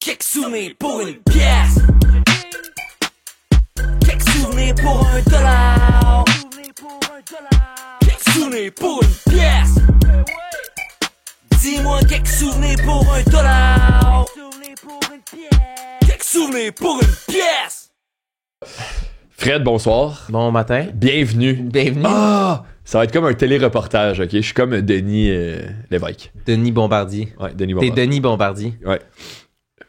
Quelques souvenirs pour une pièce. Quelques souvenirs pour $1. Quelques souvenirs pour une pièce. Dis-moi quelques souvenirs pour $1. Quelques souvenirs pour une pièce. Fred, bonsoir. Bon matin. Bienvenue. Bienvenue. Ah! Ça va être comme un téléreportage, ok? Je suis comme Denis Lévesque. Denis Bombardier. Ouais, Denis T'es Bombardier. Denis Bombardier. Ouais.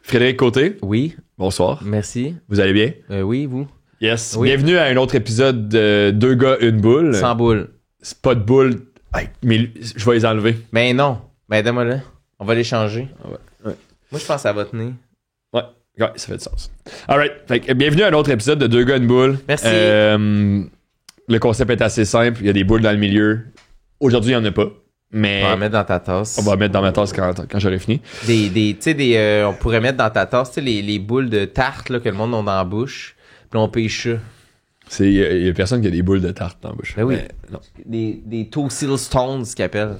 Frédéric Côté, Oui. bonsoir. Merci. Vous allez bien? Oui, vous. Yes. Oui. Bienvenue à un autre épisode de Deux gars, une boule. Sans boule. C'est pas de boule. Hey, mais je vais les enlever. Ben non. Ben donne-moi là. On va les changer. Ouais. Moi, je pense que ça va tenir. Ouais, ça fait du sens. Alright. Fait que bienvenue à un autre épisode de Deux gars, une boule. Merci. Le concept est assez simple. Il y a des boules dans le milieu. Aujourd'hui, il n'y en a pas. Mais On va en mettre dans ta tasse. on va mettre dans ma tasse quand j'aurai fini. Tu sais, on pourrait mettre dans ta tasse, tu sais, les boules de tarte là, que le monde a dans la bouche. Puis on pêche ça. Il y a personne qui a des boules de tarte dans la bouche. Ben oui. Mais non. Des Tosil Stones, qu'ils appellent.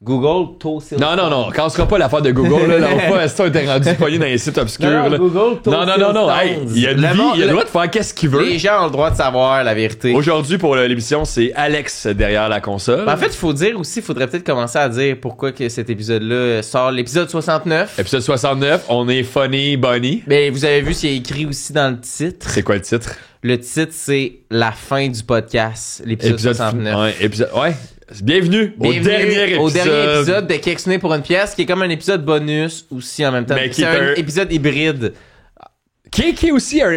Google Tosil Non, quand on sera pas l'affaire de Google, là, la fois, on était rendu poigné dans les sites obscurs. Non, là. Google Tosil Non. Hey, Stones. il y a une Le vie, monde- il a le droit de faire qu'est-ce qu'il veut. Les gens ont le droit de savoir la vérité. Aujourd'hui, pour l'émission, c'est Alex derrière la console. En fait, il faut dire aussi, il faudrait peut-être commencer à dire pourquoi que cet épisode-là sort l'épisode 69. Épisode 69, on est Funny Bunny. Ben, vous avez vu, c'est écrit aussi dans le titre. C'est quoi le titre? Le titre, c'est la fin du podcast, l'épisode 69. Ouais. Bienvenue au dernier épisode. De Quelques souvenirs pour une pièce, qui est comme un épisode bonus aussi en même temps. Mais qui C'est est un un- épisode hybride. Qui est aussi un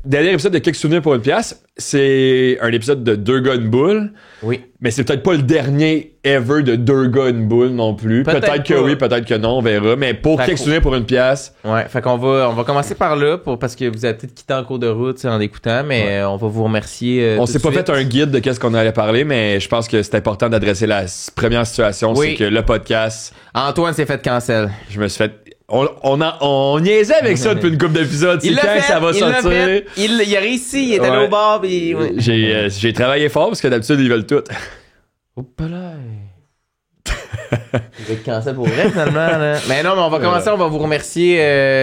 dernier épisode de Quelques souvenirs pour une pièce. C'est un épisode de Deux gars, une boule. Oui. Mais c'est peut-être pas le dernier ever de Deux gars, une boule non plus. Peut-être que pas. oui, peut-être que non, on verra. Mais pour Fait Quelques qu'on- souvenirs pour une pièce, Ouais, fait qu'on va commencer par là parce que vous avez peut-être quitté en cours de route tu sais, en écoutant, mais on va vous remercier. on tout s'est de pas suite. fait un guide de qu'est-ce qu'on allait parler, mais je pense que c'est important d'adresser la première situation. Oui. C'est que le podcast, Antoine s'est fait cancel. je me suis fait... On niaisait avec ça depuis une couple d'épisodes. C'est Il l'a quand fait, que ça va il l'a sortir. fait. Il a réussi, il est allé Ouais. au bar pis... ouais. J'ai travaillé fort parce que d'habitude, ils veulent tout. Oups là. Il va être cancel pour vrai finalement là. Mais non, mais on va commencer, on va vous remercier.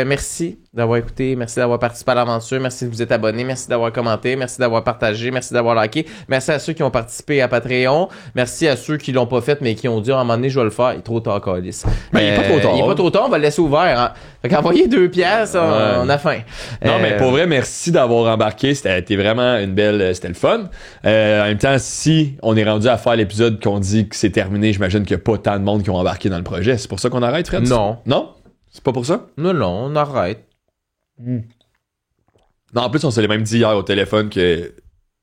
Merci d'avoir écouté, merci d'avoir participé à l'aventure, merci de vous être abonné, merci d'avoir commenté, merci d'avoir partagé, merci d'avoir liké, merci à ceux qui ont participé à Patreon, merci à ceux qui l'ont pas fait mais qui ont dit à un moment donné je vais le faire, il est trop tard câlisse. Ben, il est pas trop tard. Il est pas trop tard, on va le laisser ouvert. Hein. Fait qu'envoyer 2 piastres, on a faim. Non, mais pour vrai, merci d'avoir embarqué. C'était vraiment une belle... C'était le fun. En même temps, si on est rendu à faire l'épisode qu'on dit que c'est terminé, j'imagine qu'il n'y a pas tant de monde qui ont embarqué dans le projet. C'est pour ça qu'on arrête, Fred? Non. Non? C'est pas pour ça? Non, on arrête. Non, en plus, on s'est même dit hier au téléphone que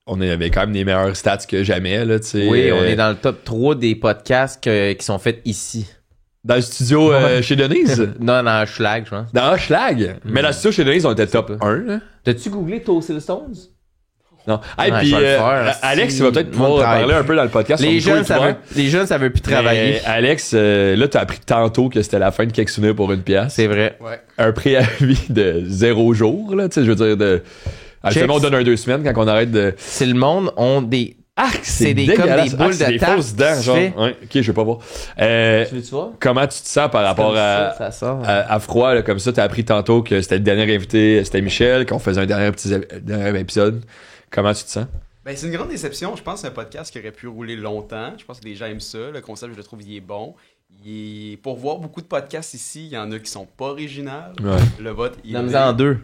on avait quand même des meilleurs stats que jamais, là, tu sais. Oui, on est dans le top 3 des podcasts qui sont faits ici. Dans le studio chez Denise? Non, dans Schlag, je pense. Dans Hochelag? Mais dans le studio chez Denise, on était top pas. 1, là. T'as-tu googlé Tosil Stones? Non. Hey, Ouais, puis je vais le faire, Alex, si il va peut-être le pouvoir monde parler travaille un peu dans le podcast. Les sur le jeunes, coup, ça veut plus travailler. Mais, Alex, là, t'as appris tantôt que c'était la fin de Quelques souvenirs pour une pièce. C'est vrai. Ouais. Un préavis de 0 jours, là, tu sais, je veux dire, Actuellement, on donne un 2 semaines quand on arrête de... C'est le monde ont des... Arc, c'est des comme des boules c'est de des tarte, fausses dents, tu genre. fais. Ouais, ok, je veux pas voir. Tu veux-tu voir? Comment tu te sens par rapport Comme à, ça sort. à froid, là, comme ça? T'as appris tantôt que c'était le dernier invité, c'était Michel, qu'on faisait un dernier épisode. Comment tu te sens? Ben, c'est une grande déception. Je pense que c'est un podcast qui aurait pu rouler longtemps. Je pense que les gens aiment ça. Le concept, je le trouve, il est bon. Pour voir beaucoup de podcasts ici, il y en a qui sont pas originales. Ouais. Le vote, il Nomme-en 2.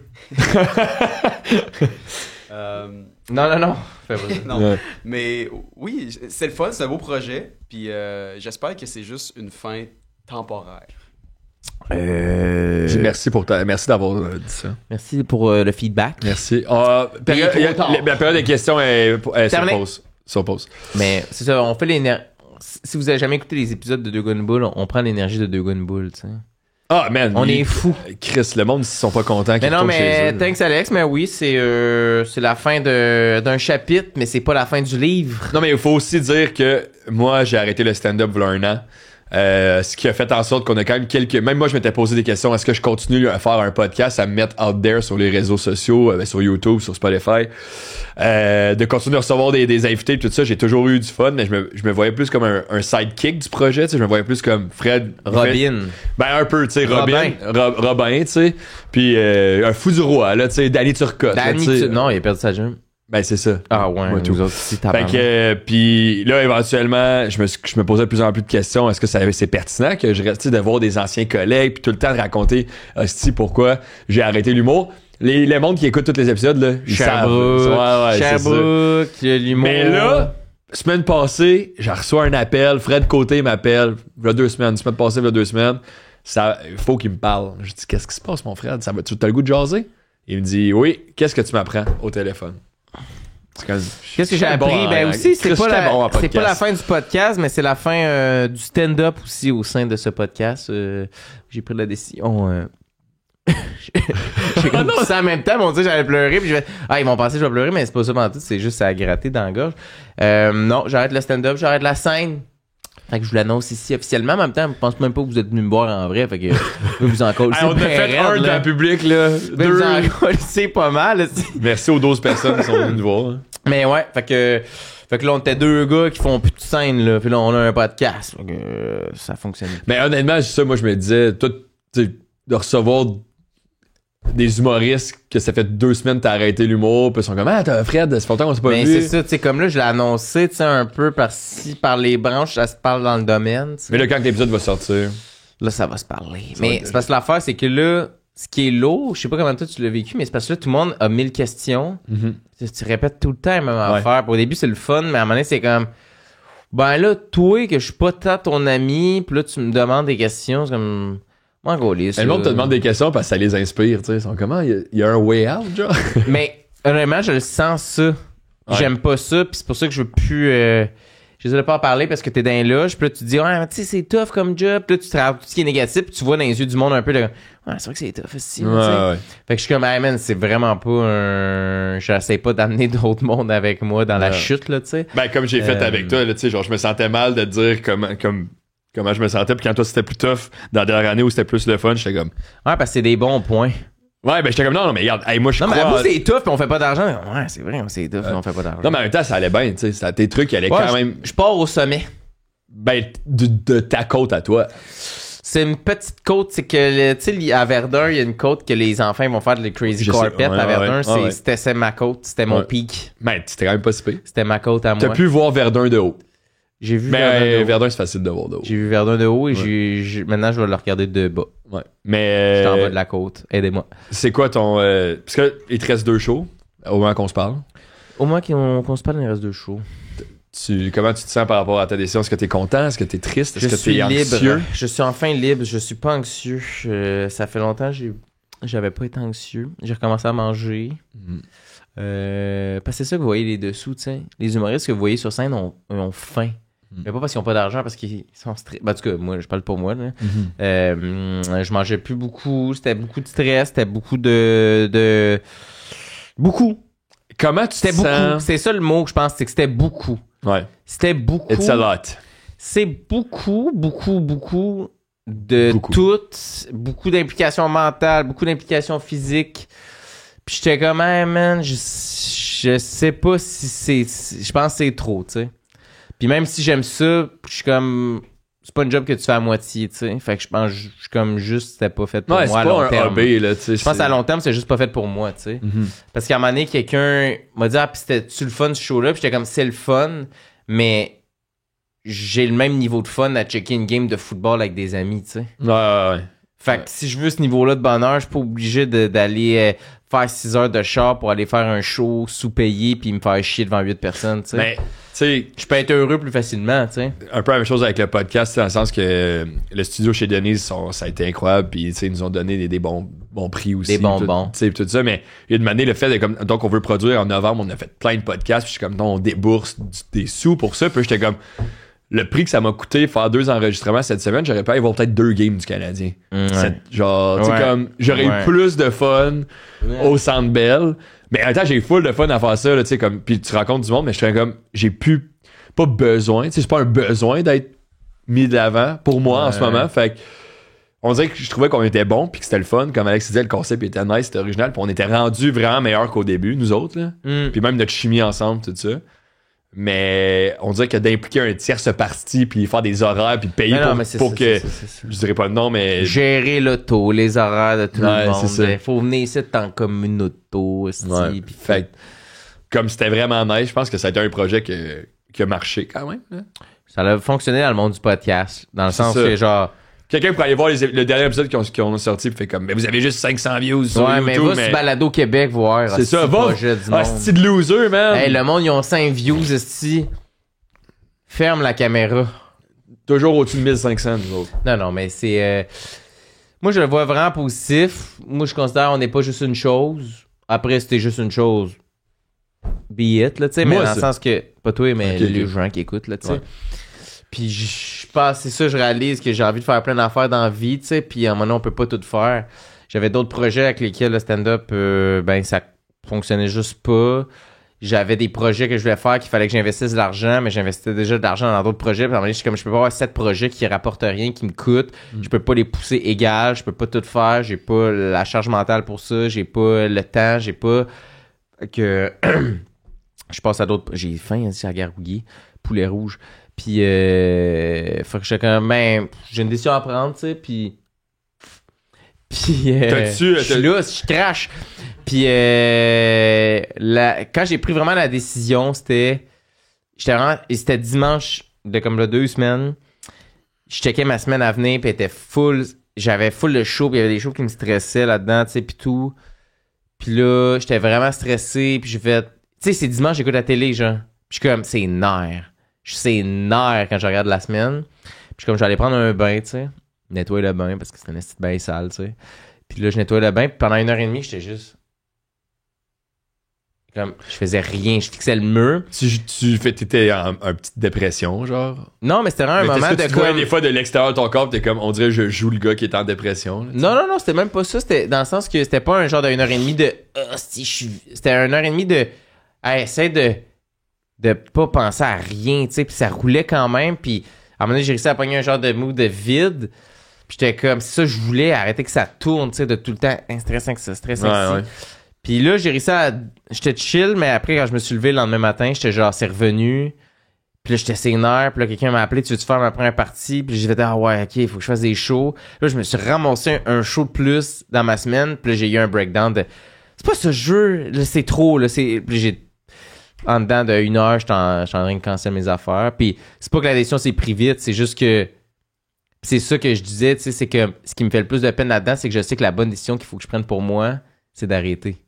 Non. Fais pas ça. non. Ouais. Mais oui, c'est le fun, c'est un beau projet. Puis j'espère que c'est juste une fin temporaire. Merci d'avoir dit ça. Merci pour le feedback. Merci. Il est trop tard. La période des questions est Terminé. sur pause. Mais c'est ça, on fait l'énergie... Si vous avez jamais écouté les épisodes de Deux Gars une Boule, on prend l'énergie de Deux Gars une Boule, tu sais. Ah, man. On est fous. Chris, le monde, s'ils sont pas contents qu'ils Mais non, retournent chez mais eux. thanks Alex, mais oui, c'est la fin d'un chapitre, mais c'est pas la fin du livre. Non, mais il faut aussi dire que moi, j'ai arrêté le stand-up il y a 1 an. Ce qui a fait en sorte qu'on a quand même même moi je m'étais posé des questions, est-ce que je continue à faire un podcast, à me mettre out there sur les réseaux sociaux, sur YouTube, sur Spotify, de continuer à recevoir des invités et tout ça. J'ai toujours eu du fun, mais je me voyais plus comme un sidekick du projet, tu sais, je me voyais plus comme Robin. Ben un peu, tu sais, Robin, tu sais, puis un fou du roi, là, tu sais, Danny Turcotte. Non, il a perdu sa jambe. Ben c'est ça. Ah ouais, moi, nous autres aussi, fait que puis là éventuellement je me posais de plus en plus de questions, est-ce que c'est pertinent que je reste de voir des anciens collègues puis tout le temps de raconter hostie pourquoi j'ai arrêté l'humour. Les mondes qui écoutent tous les épisodes là, ils savent. Sherbrooke, l'humour. Mais là, semaine passée, j'ai reçu un appel, Fred Côté m'appelle, il y a 2 semaines, semaine passée, il y a 2 semaines. Ça faut qu'il me parle. Je dis qu'est-ce qui se passe mon frère, tu as le goût de jaser? Il me dit oui, qu'est-ce que tu m'apprends au téléphone? Qu'est-ce que j'ai appris? Ben aussi, c'est pas la fin du podcast, mais c'est la fin du stand-up aussi au sein de ce podcast. J'ai pris la décision. J'ai comme dit ça en même temps, m'ont dit que j'allais pleurer, puis ils vont penser que je vais pleurer, mais c'est pas ça pendant tout, c'est juste à gratter dans la gorge. Non, j'arrête le stand-up, j'arrête la scène. Fait que je vous l'annonce ici officiellement. En même temps, je pense même pas que vous êtes venu me boire en vrai. Fait que vous en collez. On a fait un dans le public, là. Vous en collez pas mal. Là, merci aux 12 personnes qui sont venues nous voir. Hein. Mais ouais, fait que là, on était 2 gars qui font plus de scène, là. Puis là, on a un podcast. Fait que ça fonctionne. Mais honnêtement, ça, moi, je me disais, toi, de recevoir des humoristes que ça fait 2 semaines que t'as arrêté l'humour, puis ils sont comme t'as Fred, ça fait longtemps qu'on s'est pas vu. Mais c'est ça, tu sais, comme là je l'ai annoncé, tu sais, un peu par-ci, par les branches, ça se parle dans le domaine. T'sais. Mais là, quand l'épisode va sortir, là ça va se parler. Mais c'est parce que l'affaire, c'est que là, ce qui est lourd, je sais pas comment toi tu l'as vécu, mais c'est parce que là tout le monde a 1000 questions. Tu répètes tout le temps la même affaire. Au début c'est le fun, mais à un moment donné c'est comme ben là, toi que je suis pas tant ton ami, puis là tu me demandes des questions, c'est comme moi, le monde te demande des questions parce que ça les inspire, tu sais. Ils sont comment? Il y a un way out, genre? Mais, honnêtement, je le sens ça. Ouais. J'aime pas ça, pis c'est pour ça que je veux plus, j'essaie de pas en parler parce que t'es dans les loges, pis là, tu te dis, ouais, tu sais, c'est tough comme job, pis là, tu te racontes tout ce qui est négatif, pis tu vois dans les yeux du monde un peu de, ouais, c'est vrai que c'est tough aussi, ouais. Fait que je suis comme, hey man, c'est vraiment pas j'essaie pas d'amener d'autres mondes avec moi dans la chute, là, tu sais. Ben, comme j'ai fait avec toi, là, tu sais, genre, je me sentais mal de dire comment je me sentais, puis quand toi c'était plus tough dans la dernière année où c'était plus le fun, j'étais comme ouais, parce que c'est des bons points. Ouais, ben j'étais comme non mais regarde, hey, moi je crois. Non mais vous c'est tough puis on fait pas d'argent. Ouais, c'est vrai, c'est tough, on fait pas d'argent. Non mais en même temps ça allait bien, tu sais, tes trucs ils allaient quand même. Je pars au sommet. Ben de ta côte à toi. C'est une petite côte, c'est que tu sais à Verdun, il y a une côte que les enfants vont faire de crazy carpet à Verdun, c'était ma côte, c'était mon pic. Ben c'était quand même pas si pire. C'était ma côte à moi. T'as pu voir Verdun de haut. J'ai vu Verdun, c'est facile de voir de haut. J'ai vu Verdun de haut et maintenant je vais le regarder de bas. Ouais. Mais j'étais en bas de la côte. Aidez-moi. C'est quoi ton parce que il te reste 2 shows au moment qu'on se parle. Au moins qu'on se parle, il reste 2 shows. Comment tu te sens par rapport à ta décision? Est-ce que t'es content? Est-ce que t'es triste? Est-ce que t'es anxieux? Je suis enfin libre. Je suis pas anxieux. Ça fait longtemps que j'avais pas été anxieux. J'ai recommencé à manger. Parce que c'est ça que vous voyez les dessous, tu sais. Les humoristes que vous voyez sur scène ont faim. Mais pas parce qu'ils ont pas d'argent, parce qu'ils sont stressés. Ben, en tout cas, moi, je parle pour moi. Là. Je mangeais plus beaucoup. C'était beaucoup de stress. C'était beaucoup de... Beaucoup. Comment tu te sens? C'est ça le mot que je pense, c'est que c'était beaucoup. Ouais. C'était beaucoup. It's a lot. C'est beaucoup de tout. Beaucoup d'implications mentales, beaucoup d'implications physiques. Puis j'étais comme, hey, man, je sais pas si c'est... Je pense que c'est trop, tu sais. Puis même si j'aime ça, je suis comme... C'est pas une job que tu fais à moitié, tu sais. Fait que je pense que je suis comme juste, c'était pas fait pour moi à long terme. Hobby, là, je pense à long terme, c'est juste pas fait pour moi, tu sais. Parce qu'à un moment donné, quelqu'un m'a dit, pis c'était-tu le fun ce show-là? Pis j'étais comme, c'est le fun, mais j'ai le même niveau de fun à checker une game de football avec des amis, tu sais. Ouais. Fait que si je veux ce niveau-là de bonheur, je suis pas obligé d'aller faire 6 heures de char pour aller faire un show sous-payé puis me faire chier devant 8 personnes, tu sais. Mais, tu sais... Je peux être heureux plus facilement, tu sais. Un peu la même chose avec le podcast, dans le sens que le studio chez Denise, ça a été incroyable, puis tu sais, ils nous ont donné des bons prix aussi. Des bonbons. Tu sais, tout ça, mais il y a une année, le fait de, comme, donc on veut produire en novembre, on a fait plein de podcasts, puis je suis comme, non, on débourse des sous pour ça, puis j'étais comme... Le prix que ça m'a coûté faire 2 enregistrements cette semaine, j'aurais pu aller voir peut-être 2 games du Canadien. Genre, tu sais, comme, j'aurais eu plus de fun au Centre Bell. Mais en même temps, j'ai full de fun à faire ça, là, tu sais, comme, puis tu rencontres du monde, mais je suis comme, j'ai plus, pas besoin, tu sais, c'est pas un besoin d'être mis de l'avant pour moi en ce moment. Fait que on dirait que je trouvais qu'on était bon puis que c'était le fun. Comme Alex disait, le concept était nice, c'était original. Puis on était rendu vraiment meilleur qu'au début, nous autres. Là. Puis même notre chimie ensemble, tout ça. Mais on dirait que d'impliquer un tierce parti puis faire des horaires puis payer pour que... Je dirais pas le nom, mais... Gérer l'auto, les horaires de tout le monde. C'est ça. Il faut venir ici en communauto. Puis fait comme c'était vraiment nice, je pense que ça a été un projet qui a marché quand même. Là. Ça a fonctionné dans le monde du podcast. Dans le sens que genre... Quelqu'un pourrait aller voir le dernier épisode qu'on a sorti et fait comme, mais vous avez juste 500 views sur YouTube. Mais va sur Balado Québec voir. C'est ça, va. C'est de loser, man. Hey, le monde, ils ont 5 views, esti. Ferme la caméra. Toujours au-dessus de 1500, nous autres. Non, mais c'est... Moi, je le vois vraiment positif. Moi, je considère qu'on n'est pas juste une chose. Après, c'était juste une chose. Be it, là, tu sais. Mais dans le sens que... Pas toi, mais les gens qui écoutent, là, tu sais. Puis je pense, c'est ça, je réalise que j'ai envie de faire plein d'affaires dans la vie, tu sais, puis à un moment donné, on peut pas tout faire. J'avais d'autres projets avec lesquels le stand-up, ça fonctionnait juste pas. J'avais des projets que je voulais faire qu'il fallait que j'investisse de l'argent, mais j'investissais déjà de l'argent dans d'autres projets. Puis à un moment donné, je suis comme, je peux pas avoir 7 projets qui rapportent rien, qui me coûtent. Je peux pas les pousser égal, je peux pas tout faire, j'ai pas la charge mentale pour ça, j'ai pas le temps, j'ai pas... que je passe à d'autres... J'ai faim, à gargouiller, poulet rouge. Puis, faut que je quand même, j'ai une décision à prendre, tu sais, puis je suis là, je crache. Puis, quand j'ai pris vraiment la décision, c'était dimanche de comme là 2 semaines. Je checkais ma semaine à venir, puis elle était full, j'avais full de show, puis il y avait des shows qui me stressaient là-dedans, tu sais, puis tout. Puis là, j'étais vraiment stressé, puis j'ai fait, tu sais, c'est dimanche, j'écoute la télé, genre. Puis je suis comme, c'est nerf. Je sais nerf quand je regarde la semaine. Puis comme j'allais prendre un bain, tu sais. Nettoyer le bain parce que c'était un petit bain sale, tu sais. Puis là, je nettoyais le bain. Puis pendant 1h30, j'étais juste... Comme, je faisais rien. Je fixais le mur. T'étais en petite dépression, genre? Non, mais c'était vraiment un moment de tu vois des fois de l'extérieur de ton corps, t'es comme, on dirait je joue le gars qui est en dépression. Là, non, c'était même pas ça. C'était dans le sens que c'était pas un genre de 1h30 de... C'était 1h30 de... essaie de pas penser à rien, tu sais, puis ça roulait quand même, puis à un moment donné, j'ai réussi à pogner un genre de mood de vide, puis j'étais comme, c'est ça, je voulais arrêter que ça tourne, tu sais, de tout le temps, stressant que ça, stressant que ça. Puis là, j'ai réussi à... J'étais chill, mais après, quand je me suis levé le lendemain matin, j'étais genre, c'est revenu, puis là, j'étais sénère, puis là, quelqu'un m'a appelé, tu veux-tu faire ma première partie? Puis j'ai fait, ah ouais, ok, il faut que je fasse des shows. Là, je me suis ramassé un show de plus dans ma semaine, puis là, j'ai eu un breakdown de, c'est pas ce jeu, là, c'est trop, là, c'est... Puis j'ai... En dedans de 1 heure, je suis en train de canceller mes affaires. Puis c'est pas que la décision s'est pris vite, c'est juste que c'est ça que je disais, tu sais, c'est que ce qui me fait le plus de peine là-dedans, c'est que je sais que la bonne décision qu'il faut que je prenne pour moi, c'est d'arrêter.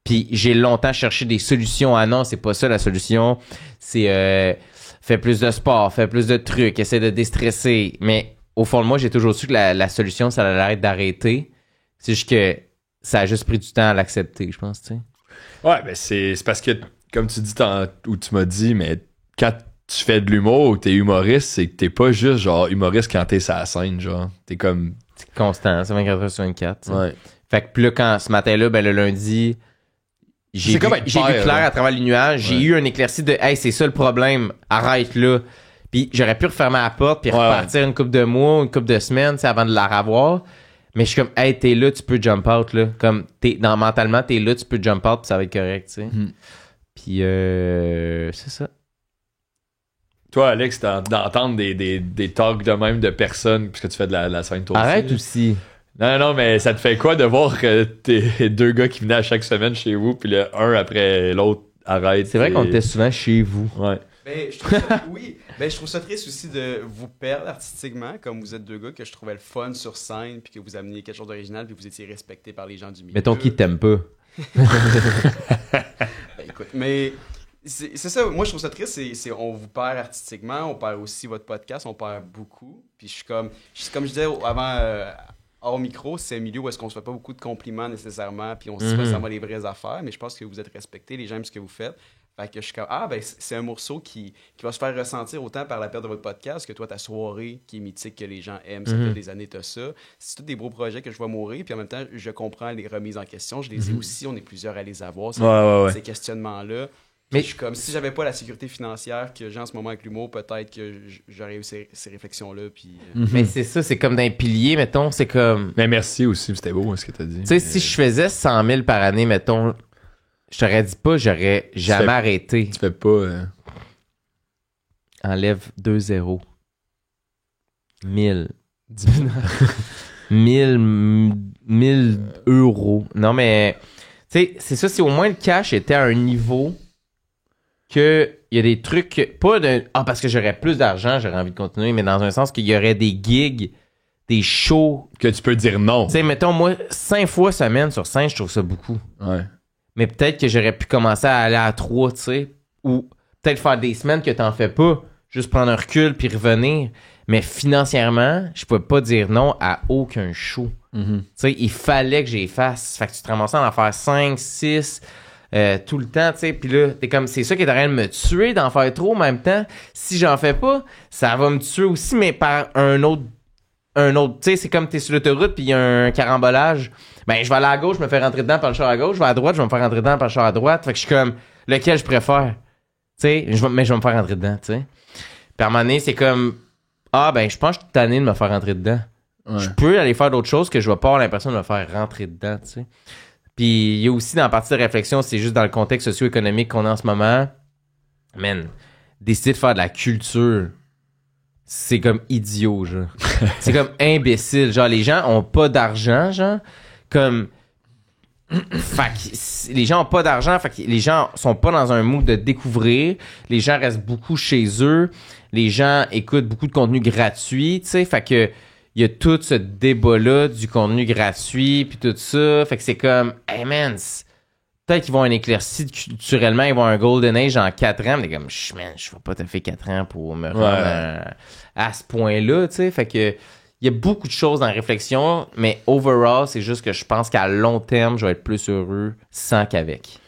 Puis j'ai longtemps cherché des solutions. Ah non, c'est pas ça la solution. C'est fais plus de sport, fais plus de trucs, essaie de déstresser. Mais au fond de moi, j'ai toujours su que la solution, ça allait être d'arrêter. C'est juste que ça a juste pris du temps à l'accepter, je pense, tu sais. Ouais, ben c'est parce que, comme tu dis, ou tu m'as dit, mais quand tu fais de l'humour ou t'es humoriste, c'est que t'es pas juste genre humoriste quand t'es sur la scène, genre. T'es comme... C'est constant, c'est 24 heures sur 24. T'sais. Ouais. Fait que puis là, quand ce matin-là, ben le lundi, j'ai vu clair à travers les nuages, j'ai eu un éclairci de « Hey, c'est ça le problème, arrête là ». Puis j'aurais pu refermer la porte puis repartir une couple de mois, une couple de semaines, avant de la revoir. Mais je suis comme, hey, t'es là, tu peux jump out, là. Comme, mentalement, t'es là, tu peux jump out, puis ça va être correct, tu sais. Puis, c'est ça. Toi, Alex, d'entendre des talks de même de personnes, puisque tu fais de la scène toi Arrête aussi. Non, mais ça te fait quoi de voir que t'es 2 gars qui venaient à chaque semaine chez vous, puis le un après l'autre arrête. C'est vrai qu'on était souvent chez vous. Ouais. Ben, je trouve ça, oui. Ben, je trouve ça triste aussi de vous perdre artistiquement, comme vous êtes 2 gars que je trouvais le fun sur scène, puis que vous ameniez quelque chose d'original, puis que vous étiez respecté par les gens du milieu. Mettons qui t'aime pas. Ben, écoute, mais c'est ça. Moi, je trouve ça triste. On vous perd artistiquement, on perd aussi votre podcast, on perd beaucoup. Puis je suis comme je disais avant, hors micro, c'est un milieu où est-ce qu'on se fait pas beaucoup de compliments nécessairement, puis on se dit pas nécessairement les vraies affaires, mais je pense que vous êtes respectés, les gens aiment ce que vous faites. Fait que je suis comme, ben c'est un morceau qui va se faire ressentir autant par la perte de votre podcast que toi, ta soirée qui est mythique, que les gens aiment, ça fait des années, t'as ça. C'est tous des beaux projets que je vois mourir, puis en même temps, je comprends les remises en question, je les ai aussi, on est plusieurs à les avoir, ces questionnements-là. Mais je suis comme, si j'avais pas la sécurité financière que j'ai en ce moment avec l'humour, peut-être que j'aurais eu ces réflexions-là. Puis, Mais c'est ça, c'est comme d'un pilier, mettons, c'est comme... Mais merci aussi, c'était beau ce que t'as dit. Tu sais, si je faisais 100 000 par année, mettons, je t'aurais dit pas, j'aurais jamais arrêté. Tu fais pas... Enlève 2 zéros. 1000. 1000 euros. Non, mais... Tu sais, c'est ça, si au moins le cash était à un niveau... que il y a des trucs, pas de parce que j'aurais plus d'argent, j'aurais envie de continuer, mais dans un sens qu'il y aurait des gigs, des shows que tu peux dire non. Tu sais, mettons moi 5 fois semaine sur 5, je trouve ça beaucoup. Ouais. Mais peut-être que j'aurais pu commencer à aller à 3, tu sais, ou peut-être faire des semaines que t'en fais pas, juste prendre un recul puis revenir. Mais financièrement, je pouvais pas dire non à aucun show. Tu sais, il fallait que j'y fasse. Fait que tu te ramassais à en faire 5, 6 tout le temps, tu sais, puis là, t'es comme, c'est ça qui est en train de me tuer d'en faire trop en même temps. Si j'en fais pas, ça va me tuer aussi, mais par un autre, tu sais, c'est comme t'es sur l'autoroute puis il y a un carambolage. Ben, je vais aller à gauche, je me fais rentrer dedans par le char à gauche, je vais à droite, je vais me faire rentrer dedans par le char à droite. Fait que je suis comme, lequel je préfère? Tu sais, mais je vais me faire rentrer dedans, tu sais. Puis à un moment donné, c'est comme, ben, je pense que je suis tanné de me faire rentrer dedans. Ouais. Je peux aller faire d'autres choses que je vais pas avoir l'impression de me faire rentrer dedans, tu sais. Puis il y a aussi dans la partie de réflexion, c'est juste dans le contexte socio-économique qu'on a en ce moment. Man, décider de faire de la culture, c'est comme idiot, genre. C'est comme imbécile. Genre, les gens ont pas d'argent, genre. Comme... Fait que les gens ont pas d'argent, fait que les gens sont pas dans un mood de découvrir. Les gens restent beaucoup chez eux. Les gens écoutent beaucoup de contenu gratuit, tu sais. Fait que... il y a tout ce débat-là du contenu gratuit, puis tout ça. Fait que c'est comme, hey man, peut-être qu'ils vont un éclairci culturellement, ils vont un Golden Age en 4 ans. Mais comme, man, je vais pas te faire 4 ans pour me rendre à ce point-là, tu sais. Fait que, il y a beaucoup de choses dans la réflexion, mais overall, c'est juste que je pense qu'à long terme, je vais être plus heureux sans qu'avec.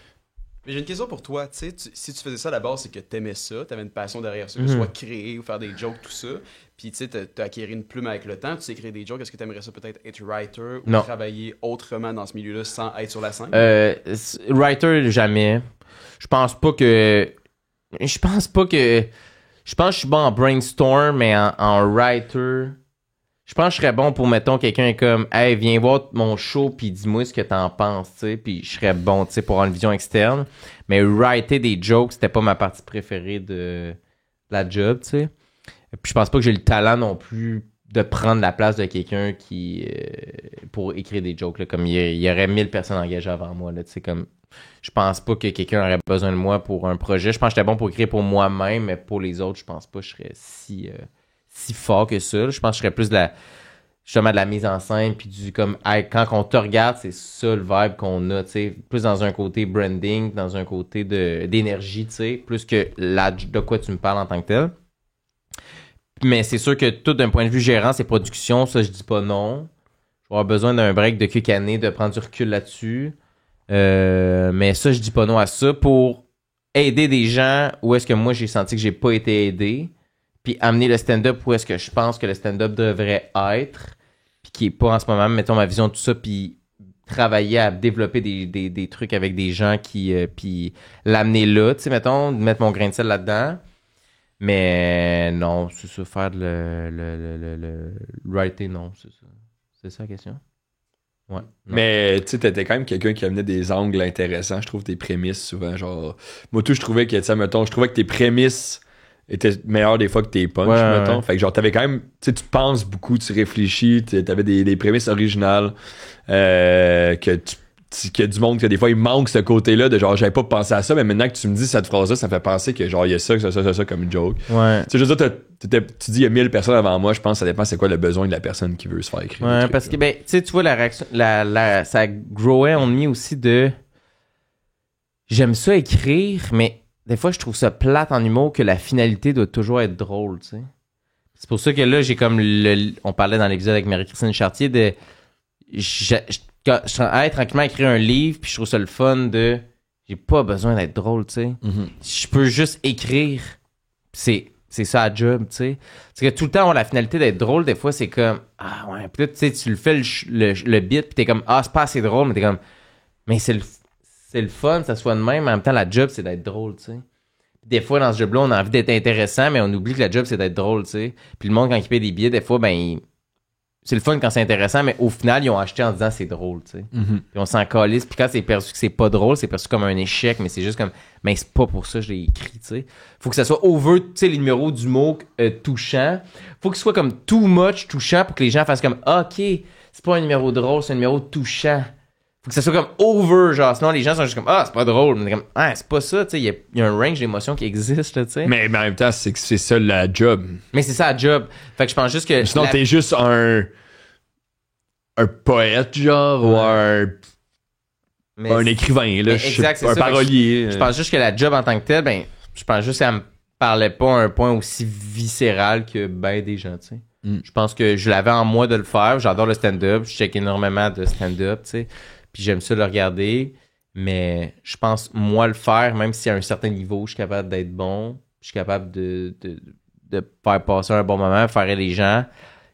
Mais j'ai une question pour toi, tu sais, si tu faisais ça à la base, c'est que t'aimais ça, t'avais une passion derrière ça, que ce soit créer ou faire des jokes, tout ça, puis tu sais, t'as acquis une plume avec le temps, tu sais créer des jokes, est-ce que t'aimerais ça peut-être être writer ou travailler autrement dans ce milieu-là sans être sur la scène? Writer, jamais. Je pense que je suis bon en brainstorm, mais en writer... Je pense que je serais bon pour, mettons, quelqu'un comme « Hey, viens voir mon show puis dis-moi ce que t'en penses, tu sais. » Puis je serais bon, tu sais, pour avoir une vision externe. Mais writer des jokes, c'était pas ma partie préférée de la job, tu sais. Puis je pense pas que j'ai le talent non plus de prendre la place de quelqu'un qui... pour écrire des jokes, là. Comme il y aurait 1000 personnes engagées avant moi, là, tu sais, comme... Je pense pas que quelqu'un aurait besoin de moi pour un projet. Je pense que j'étais bon pour écrire pour moi-même, mais pour les autres, je pense pas que je serais si fort que ça. Je pense que je serais plus justement de la mise en scène puis du comme quand on te regarde, c'est ça le vibe qu'on a, tu sais, plus dans un côté branding, dans un côté d'énergie, tu sais, plus que de quoi tu me parles en tant que tel. Mais c'est sûr que tout d'un point de vue gérant, c'est production, ça je dis pas non. Je vais avoir besoin d'un break de quelques années, de prendre du recul là-dessus. Mais ça, je dis pas non à ça pour aider des gens où est-ce que moi j'ai senti que j'ai pas été aidé. Puis amener le stand-up où est-ce que je pense que le stand-up devrait être, puis qui est pas en ce moment, mettons ma vision de tout ça, puis travailler à développer des trucs avec des gens qui puis l'amener là, tu sais, mettons, mettre mon grain de sel là-dedans. Mais non, c'est ça, faire le writer, non, c'est ça. C'est ça la question? Ouais. Non. Mais tu sais, t'étais quand même quelqu'un qui amenait des angles intéressants, je trouve, tes prémices souvent, genre... Moi, tout, je trouvais que, tu sais, mettons, je trouvais que tes prémices était meilleur des fois que tes punchs, mettons. Ouais. Fait que genre, t'avais quand même, tu sais, tu penses beaucoup, tu réfléchis, t'avais des prémices originales, que du monde, que des fois, il manque ce côté-là de genre, j'avais pas pensé à ça, mais maintenant que tu me dis cette phrase-là, ça fait penser que genre, il y a ça comme une joke. Ouais. Tu sais, je veux dire, tu dis, il y a 1000 personnes avant moi, je pense que ça dépend c'est quoi le besoin de la personne qui veut se faire écrire. Ouais, parce que, ben, tu sais, tu vois, la réaction, ça growait en me aussi de, j'aime ça écrire, mais des fois, je trouve ça plate en humour que la finalité doit toujours être drôle, tu sais. C'est pour ça que là, j'ai comme on parlait dans l'épisode avec Marie-Christine Chartier de... Je suis tranquillement à écrire un livre, puis je trouve ça le fun de... J'ai pas besoin d'être drôle, tu sais. Mm-hmm. Je peux juste écrire. C'est ça la job, tu sais. Parce que tout le temps, avoir la finalité d'être drôle, des fois, c'est comme... Ah ouais, puis là, tu sais, tu le fais le bit, puis t'es comme... Ah, c'est pas assez drôle, mais t'es comme... Mais c'est c'est le fun, ça soit de même. En même temps, la job, c'est d'être drôle, tu sais. Des fois, dans ce job-là, on a envie d'être intéressant, mais on oublie que la job, c'est d'être drôle, tu sais. Puis le monde, quand il paye des billets, des fois, c'est le fun quand c'est intéressant, mais au final, ils ont acheté en disant c'est drôle, tu sais. Puis on s'en calisse. Puis quand c'est perçu que c'est pas drôle, c'est perçu comme un échec, mais c'est juste comme, mais c'est pas pour ça que je l'ai écrit, tu sais. Faut que ça soit over, tu sais, les numéros d'humour touchants. Faut que ce soit comme too much touchant pour que les gens fassent comme, OK, c'est pas un numéro drôle, c'est un numéro touchant. Faut que ça soit comme over, genre, sinon les gens sont juste comme, c'est pas drôle. Mais comme, c'est pas ça, tu sais, il y a un range d'émotions qui existe, là, tu sais. Mais en même temps, c'est ça la job. Mais c'est ça la job. Fait que je pense juste que. Sinon, t'es juste un poète, genre, ou un écrivain, là, exact, un parolier. Je pense juste que la job en tant que telle, je pense juste qu'elle me parlait pas à un point aussi viscéral que des gens, tu sais. Je pense que je l'avais en moi de le faire. J'adore le stand-up. Je check énormément de stand-up, tu sais. Puis j'aime ça le regarder. Mais je pense, moi, le faire, même si à un certain niveau, je suis capable d'être bon, je suis capable de faire passer un bon moment, faire rire les gens,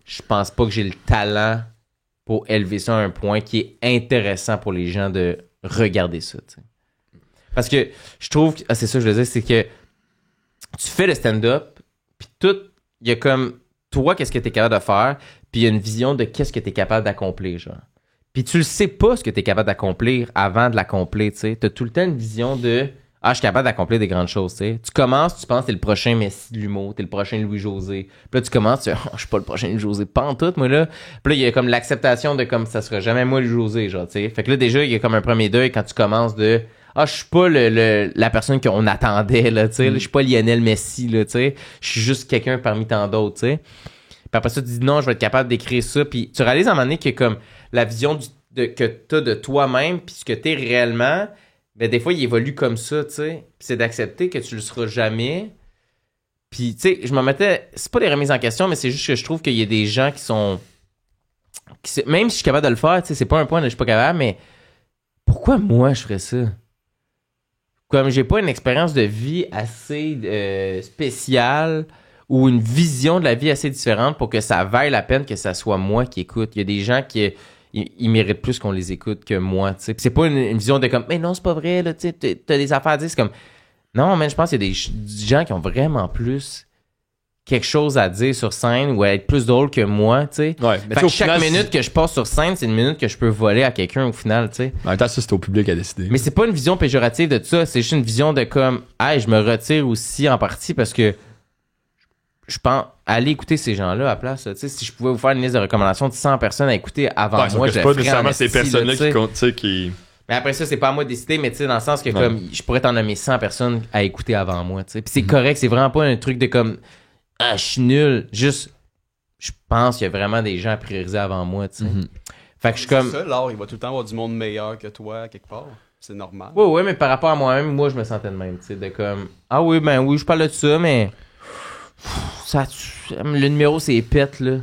je pense pas que j'ai le talent pour élever ça à un point qui est intéressant pour les gens de regarder ça, tu sais. Parce que je trouve que, c'est ça que je veux dire, c'est que tu fais le stand-up, puis tout, il y a comme toi, qu'est-ce que t'es capable de faire, puis il y a une vision de qu'est-ce que t'es capable d'accomplir, genre. Puis tu le sais pas ce que t'es capable d'accomplir avant de l'accomplir, tu sais. T'as tout le temps une vision de je suis capable d'accomplir des grandes choses, tu sais. Tu commences, tu penses que t'es le prochain Messi de l'humour, t'es le prochain Louis-José. Puis là, tu commences, tu dis je suis pas le prochain Louis-José, pas en tout, moi, là. Puis là, il y a comme l'acceptation de comme ça sera jamais moi Louis-José, genre, tu sais. Fait que là, déjà, il y a comme un premier deuil quand tu commences de je suis pas la personne qu'on attendait, là, tu sais. Je suis pas Lionel Messi, là, tu sais. Je suis juste quelqu'un parmi tant d'autres, tu sais. Puis après ça, tu dis non, je vais être capable d'écrire ça. Puis tu réalises à un moment donné que comme la vision que t'as de toi-même, puis ce que t'es réellement, des fois, il évolue comme ça, tu sais. Puis c'est d'accepter que tu le seras jamais. Puis, tu sais, je me mettais... C'est pas des remises en question, mais c'est juste que je trouve qu'il y a des gens qui sont... même si je suis capable de le faire, tu sais, c'est pas un point de je suis pas capable, mais pourquoi moi je ferais ça? Comme j'ai pas une expérience de vie assez spéciale ou une vision de la vie assez différente pour que ça vaille la peine que ça soit moi qui écoute. Il y a des gens qui ils méritent plus qu'on les écoute que moi, tu sais. Puis c'est pas une vision de comme mais non, c'est pas vrai là, tu sais, t'as des affaires à dire, c'est comme non, mais je pense qu'il y a des gens qui ont vraiment plus quelque chose à dire sur scène ou à être plus drôle que moi, tu sais. Ouais, mais fait que chaque minute que je passe sur scène, c'est une minute que je peux voler à quelqu'un au final, tu sais. En même temps, ça, c'est au public à décider. Mais c'est pas une vision péjorative de tout ça, c'est juste une vision de comme je me retire aussi en partie parce que je pense aller écouter ces gens-là à la place, tu sais, si je pouvais vous faire une liste de recommandations de 100 personnes à écouter avant moi, c'est pas nécessairement ces personnes-là qui comptent, tu sais, qui... Mais après ça, c'est pas à moi de décider, mais tu sais, dans le sens que comme je pourrais t'en nommer 100 personnes à écouter avant moi, tu sais. Puis c'est correct, c'est vraiment pas un truc de comme je suis nul, juste je pense qu'il y a vraiment des gens à prioriser avant moi, tu sais. Fait que je suis comme c'est ça, l'art, il va tout le temps avoir du monde meilleur que toi quelque part. C'est normal. Ouais, mais par rapport à moi-même, moi je me sentais de même, tu sais, de comme oui, je parle de ça, mais le numéro c'est pète là.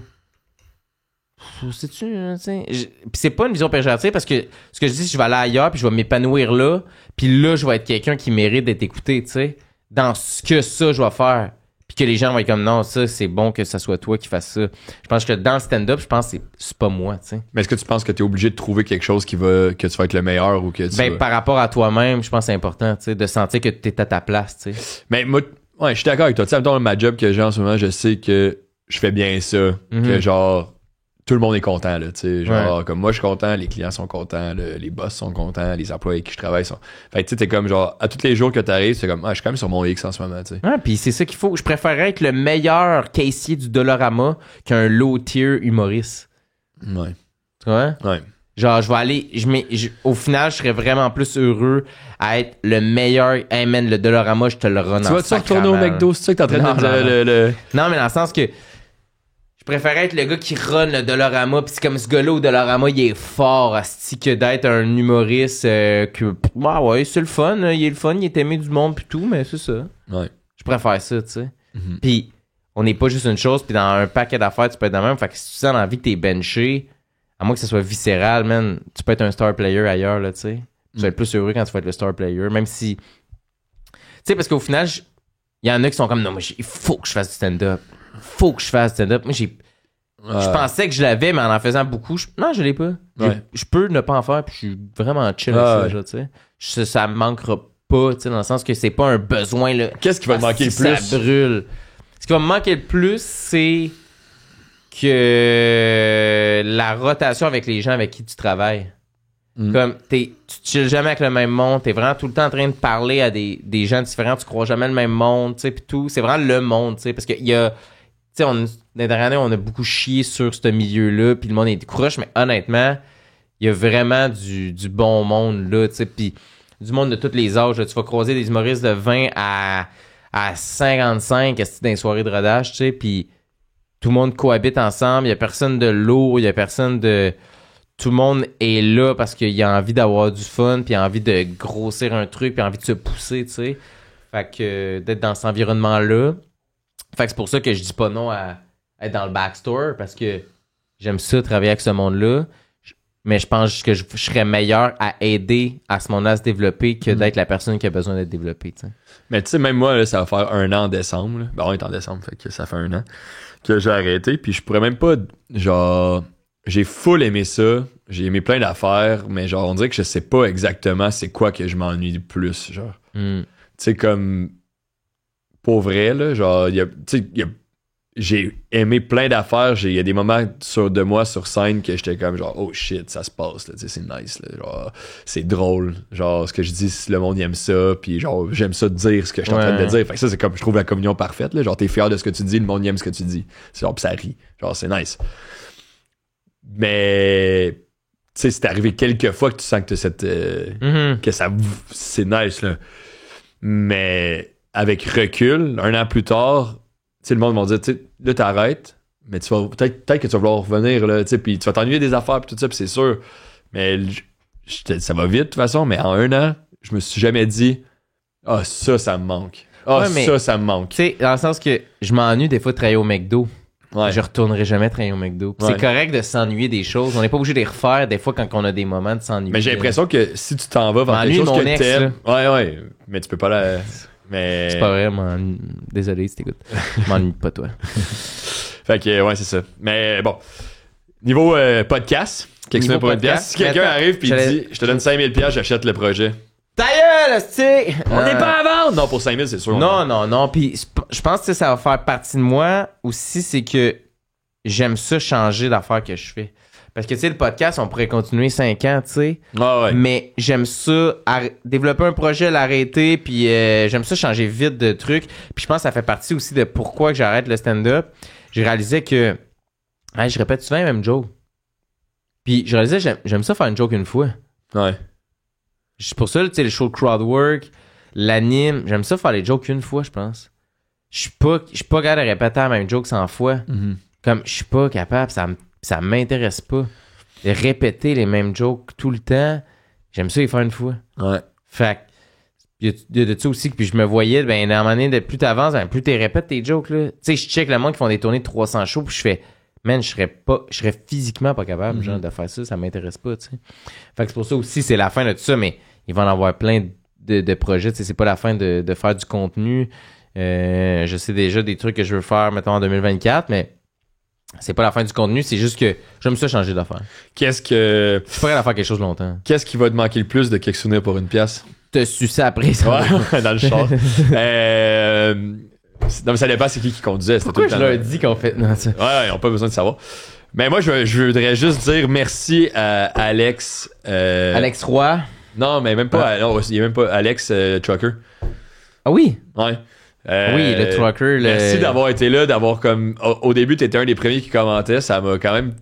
Sais-tu, puis c'est pas une vision péjorative parce que ce que je dis, je vais aller ailleurs puis je vais m'épanouir là, puis là je vais être quelqu'un qui mérite d'être écouté, tu sais, dans ce que ça je vais faire, puis que les gens vont être comme non, ça c'est bon que ça soit toi qui fasses ça. Je pense que dans le stand-up, je pense que c'est pas moi, tu sais. Mais est-ce que tu penses que t'es obligé de trouver quelque chose que tu vas être le meilleur ou que tu par rapport à toi-même, je pense que c'est important, tu sais, de sentir que t'es à ta place, tu sais. Mais moi, je suis d'accord avec toi. Tu sais, dans ma job que j'ai en ce moment, je sais que je fais bien ça, que genre tout le monde est content, là, tu sais, genre comme moi je suis content, les clients sont contents, les boss sont contents, les employés avec qui je travaille sont... Fait que tu sais, t'es comme genre, à tous les jours que t'arrives, c'est comme, je suis quand même sur mon X en ce moment, tu sais. Ouais, pis c'est ça qu'il faut. Je préférerais être le meilleur caissier du Dollarama qu'un low-tier humoriste. Ouais. Tu vois? Ouais. Genre, je vais aller... au final, je serais vraiment plus heureux à être le meilleur... Hey man, le Dollarama, je te le rends. Tu vas-tu retourner au McDo, c'est ça que t'es en train de dire? Non, mais dans le sens que je préférais être le gars qui run le Dollarama, pis c'est comme ce gars-là au Dollarama, il est fort, asti, que d'être un humoriste que... ouais, c'est le fun, il est le fun, il est aimé du monde pis tout, mais c'est ça. Ouais. Je préfère ça, tu sais. Pis on n'est pas juste une chose, pis dans un paquet d'affaires, tu peux être dans le même. Fait que si tu sens l'envie que t'es benché, à moins que ça soit viscéral, man, tu peux être un star player ailleurs, là, tu sais. Tu vas être plus heureux quand tu vas être le star player, même si... Tu sais, parce qu'au final, il y en a qui sont comme, non, moi, il faut que je fasse du stand-up. Faut que je fasse du stand-up. Moi, je pensais que je l'avais, mais en faisant beaucoup, non, je l'ai pas. Ouais. Je peux ne pas en faire, puis je suis vraiment chill avec ça, tu sais. ça me manquera pas, tu sais, dans le sens que c'est pas un besoin, là. Qu'est-ce qui va te manquer le plus? Ça brûle. Ce qui va me manquer le plus, c'est que la rotation avec les gens avec qui tu travailles. Comme, tu chilles jamais avec le même monde, t'es vraiment tout le temps en train de parler à des gens différents, tu crois jamais le même monde, tu sais, pis tout. C'est vraiment le monde, tu sais, parce qu'il y a, tu sais, dans les dernières années, on a beaucoup chié sur ce milieu-là, puis le monde est croche, mais honnêtement, il y a vraiment du bon monde, là, tu sais, puis du monde de tous les âges, là. Tu vas croiser des humoristes de 20 à 55, dans les soirées de rodage, tu sais, puis tout le monde cohabite ensemble, il y a personne de lourd, il y a personne de... Tout le monde est là parce qu'il a envie d'avoir du fun, puis il a envie de grossir un truc, puis il a envie de se pousser, tu sais. Fait que d'être dans cet environnement-là. Fait que c'est pour ça que je dis pas non à être dans le backstore, parce que j'aime ça, travailler avec ce monde-là. Mais je pense que je serais meilleur à aider à ce monde-là à se développer que d'être la personne qui a besoin d'être développée, tu sais. Mais tu sais, même moi, là, ça va faire 1 an en décembre. Là. Ben, on est en décembre, fait que ça fait 1 an que j'ai arrêté. Puis je pourrais même pas, genre... J'ai full aimé ça. J'ai aimé plein d'affaires, mais genre, on dirait que je sais pas exactement c'est quoi que je m'ennuie le plus, genre. Tu sais, comme... Pour vrai, là, genre, j'ai aimé plein d'affaires. Il y a des moments de moi sur scène que j'étais comme genre, oh shit, ça se passe, là, tu sais, c'est nice, là, genre, c'est drôle. Genre, ce que je dis, si le monde aime ça, puis genre, j'aime ça de dire ce que je suis en train de dire. Fait que ça, c'est comme, je trouve la communion parfaite, là. Genre, t'es fier de ce que tu dis, le monde aime ce que tu dis. C'est genre, pis ça rit. Genre, c'est nice. Mais, tu sais, c'est arrivé quelques fois que tu sens que t'as cette, que ça, c'est nice, là. Mais, avec recul, 1 an plus tard, tu sais, le monde m'a dit, tu sais, là, t'arrêtes, mais tu vas, peut-être que tu vas vouloir revenir, là, tu sais, puis tu vas t'ennuyer des affaires, puis tout ça, puis c'est sûr. Mais ça va vite, de toute façon, mais en 1 an, je me suis jamais dit, ah, ça me manque. Ah, ouais, ça me manque. Tu sais, dans le sens que je m'ennuie des fois de travailler au McDo. Ouais. Je retournerai jamais travailler au McDo. Ouais. C'est correct de s'ennuyer des choses. On n'est pas obligé de les refaire des fois quand on a des moments de s'ennuyer. Mais j'ai l'impression que si tu t'en vas vers quelque chose que t'aimes... Ouais, mais tu peux pas la... Mais... C'est pas vrai, désolé si t'écoutes. Je m'ennuie pas, toi. Fait que, ouais, c'est ça. Mais bon, niveau podcast, quelque pour une pièce. Si quelqu'un arrive pis dit, je te donne 5000$, j'achète le projet. Ta gueule, hostie! On n'est pas à vendre! Non, pour 5000$, c'est sûr. Non. Puis je pense que ça va faire partie de moi aussi, c'est que j'aime ça changer d'affaires que je fais. Parce que, tu sais, le podcast, on pourrait continuer 5 ans, tu sais. Ah ouais. Mais j'aime ça, développer un projet, l'arrêter, puis j'aime ça changer vite de trucs. Puis je pense que ça fait partie aussi de pourquoi que j'arrête le stand-up. J'ai réalisé que je répète souvent la même joke. Puis je réalisais j'aime ça faire une joke une fois. Ouais. C'est pour ça, tu sais, le show de crowdwork, l'anime, j'aime ça faire les jokes une fois, je pense. Je suis pas capable de répéter la même joke 100 fois. Mm-hmm. Comme, je suis pas capable, ça m'intéresse pas. De répéter les mêmes jokes tout le temps, j'aime ça les faire une fois. Ouais. Fait que, il y a de ça aussi, puis je me voyais, ben, à un moment donné, plus t'avances, ben, plus t'es répètes tes jokes, là. Tu sais, je check le monde qui font des tournées de 300 shows, puis je fais, man, je serais physiquement pas capable, genre, de faire ça m'intéresse pas, tu sais. Fait que c'est pour ça aussi, c'est la fin de tout ça, mais il va en avoir plein de projets, tu sais, c'est pas la fin de faire du contenu. Je sais déjà des trucs que je veux faire, mettons, en 2024, mais c'est pas la fin du contenu, c'est juste que j'aime ça changer d'affaire. Je suis pas prêt à faire quelque chose longtemps. Qu'est-ce qui va te manquer le plus de quelques souvenirs pour une pièce? Te sucer après ça. Ouais, dans le char. Non, mais ça dépend c'est qui conduisait. Pourquoi je leur dis qu'on fait... Non, ouais, ils n'ont pas besoin de savoir. Mais moi, je voudrais juste dire merci à Alex. Alex Roy? Non, mais même pas. Non, il n'y a même pas Alex Trucker. Ah oui? Ouais. Oui, le Trucker. Merci d'avoir été là, d'avoir comme... Au début, t'étais un des premiers qui commentait. Ça m'a quand même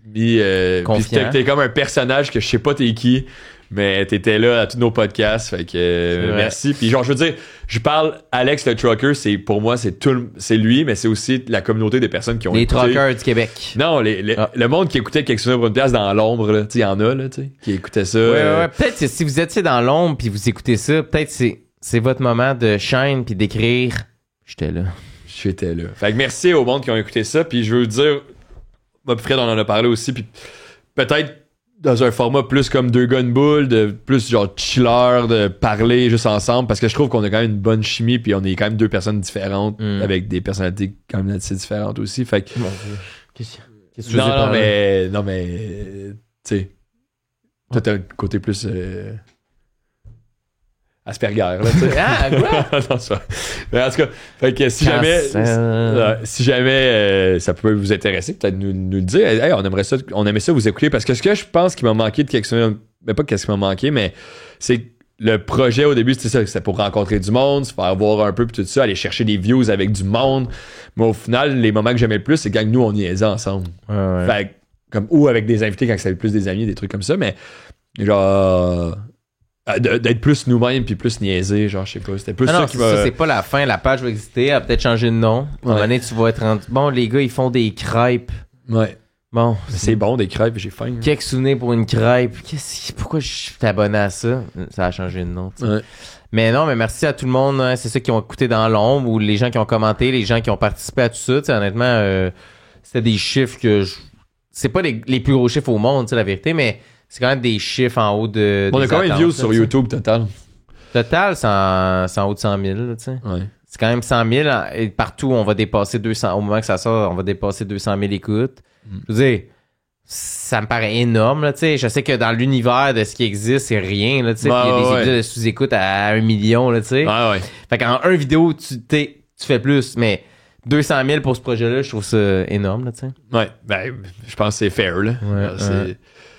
mis... Confiant. T'es comme un personnage que je sais pas t'es qui, mais t'étais là à tous nos podcasts. Fait que merci. Puis genre, je veux dire, je parle Alex le Trucker, pour moi, c'est lui, mais c'est aussi la communauté des personnes qui ont écouté. Les Truckers du Québec. Non, le monde qui écoutait quelque chose pour une place dans l'ombre, là. Tu sais, il y en a, là, tu sais, qui écoutaient ça. Ouais. Peut-être que si vous étiez dans l'ombre puis vous écoutez ça, peut-être c'est votre moment de shine puis d'écrire. J'étais là. Fait que merci au monde qui ont écouté ça. Puis je veux dire, moi puis Fred, on en a parlé aussi. Puis peut-être dans un format plus comme deux gars une boule, de plus genre chiller, de parler juste ensemble. Parce que je trouve qu'on a quand même une bonne chimie. Puis on est quand même 2 personnes différentes avec des personnalités quand même assez différentes aussi. Fait que. Mon Dieu. Qu'est-ce que non, mais. Tu sais. Toi, t'as un côté plus. Asperger, là, tu sais. Ah, quoi? Non, c'est pas- Mais en tout cas, fait que si jamais ça peut vous intéresser, peut-être nous le dire. Hey, on aimerait ça vous écouter parce que ce que je pense qui m'a manqué de quelque chose, mais pas qu'est-ce qui m'a manqué, mais c'est le projet au début, c'était ça, c'était pour rencontrer du monde, se faire voir un peu puis tout ça, aller chercher des views avec du monde. Mais au final, les moments que j'aimais le plus, c'est quand nous on niaisait ensemble. Ouais. Fait que, comme ou avec des invités quand c'était plus des amis, des trucs comme ça, mais genre d'être plus nous-mêmes puis plus niaiser, genre je sais pas, c'était plus ça qui m'a. Ça, c'est pas la fin, la page va exister, elle a peut-être changé de nom. À un moment donné, tu vas être rendu. Bon, les gars, ils font des crêpes. Ouais. Bon. C'est bon des crêpes, j'ai faim. Quelques souvenirs pour une crêpe. Pourquoi je suis abonné à ça? Ça a changé de nom. Ouais. Mais non, mais merci à tout le monde. Hein. C'est ceux qui ont écouté dans l'ombre ou les gens qui ont commenté, les gens qui ont participé à tout ça. T'sais, honnêtement, c'était des chiffres que c'est pas les plus gros chiffres au monde, la vérité, mais c'est quand même des chiffres en haut de. On a combien de views sur YouTube total? Total, c'est en haut de 100 000. Là, Ouais. c'est quand même 100 000. Et partout, on va dépasser 200. Au moment que ça sort, on va dépasser 200 000 écoutes. Je veux dire, ça me paraît énorme. Là, je sais que dans l'univers de ce qui existe, c'est rien. Là, il y a des épisodes de sous-écoute à 1 million. Là, Ouais. Fait qu'en un vidéo, tu fais plus. Mais 200 000 pour ce projet-là, je trouve ça énorme. Là, Ouais. Ben, je pense que c'est fair, là. Ouais,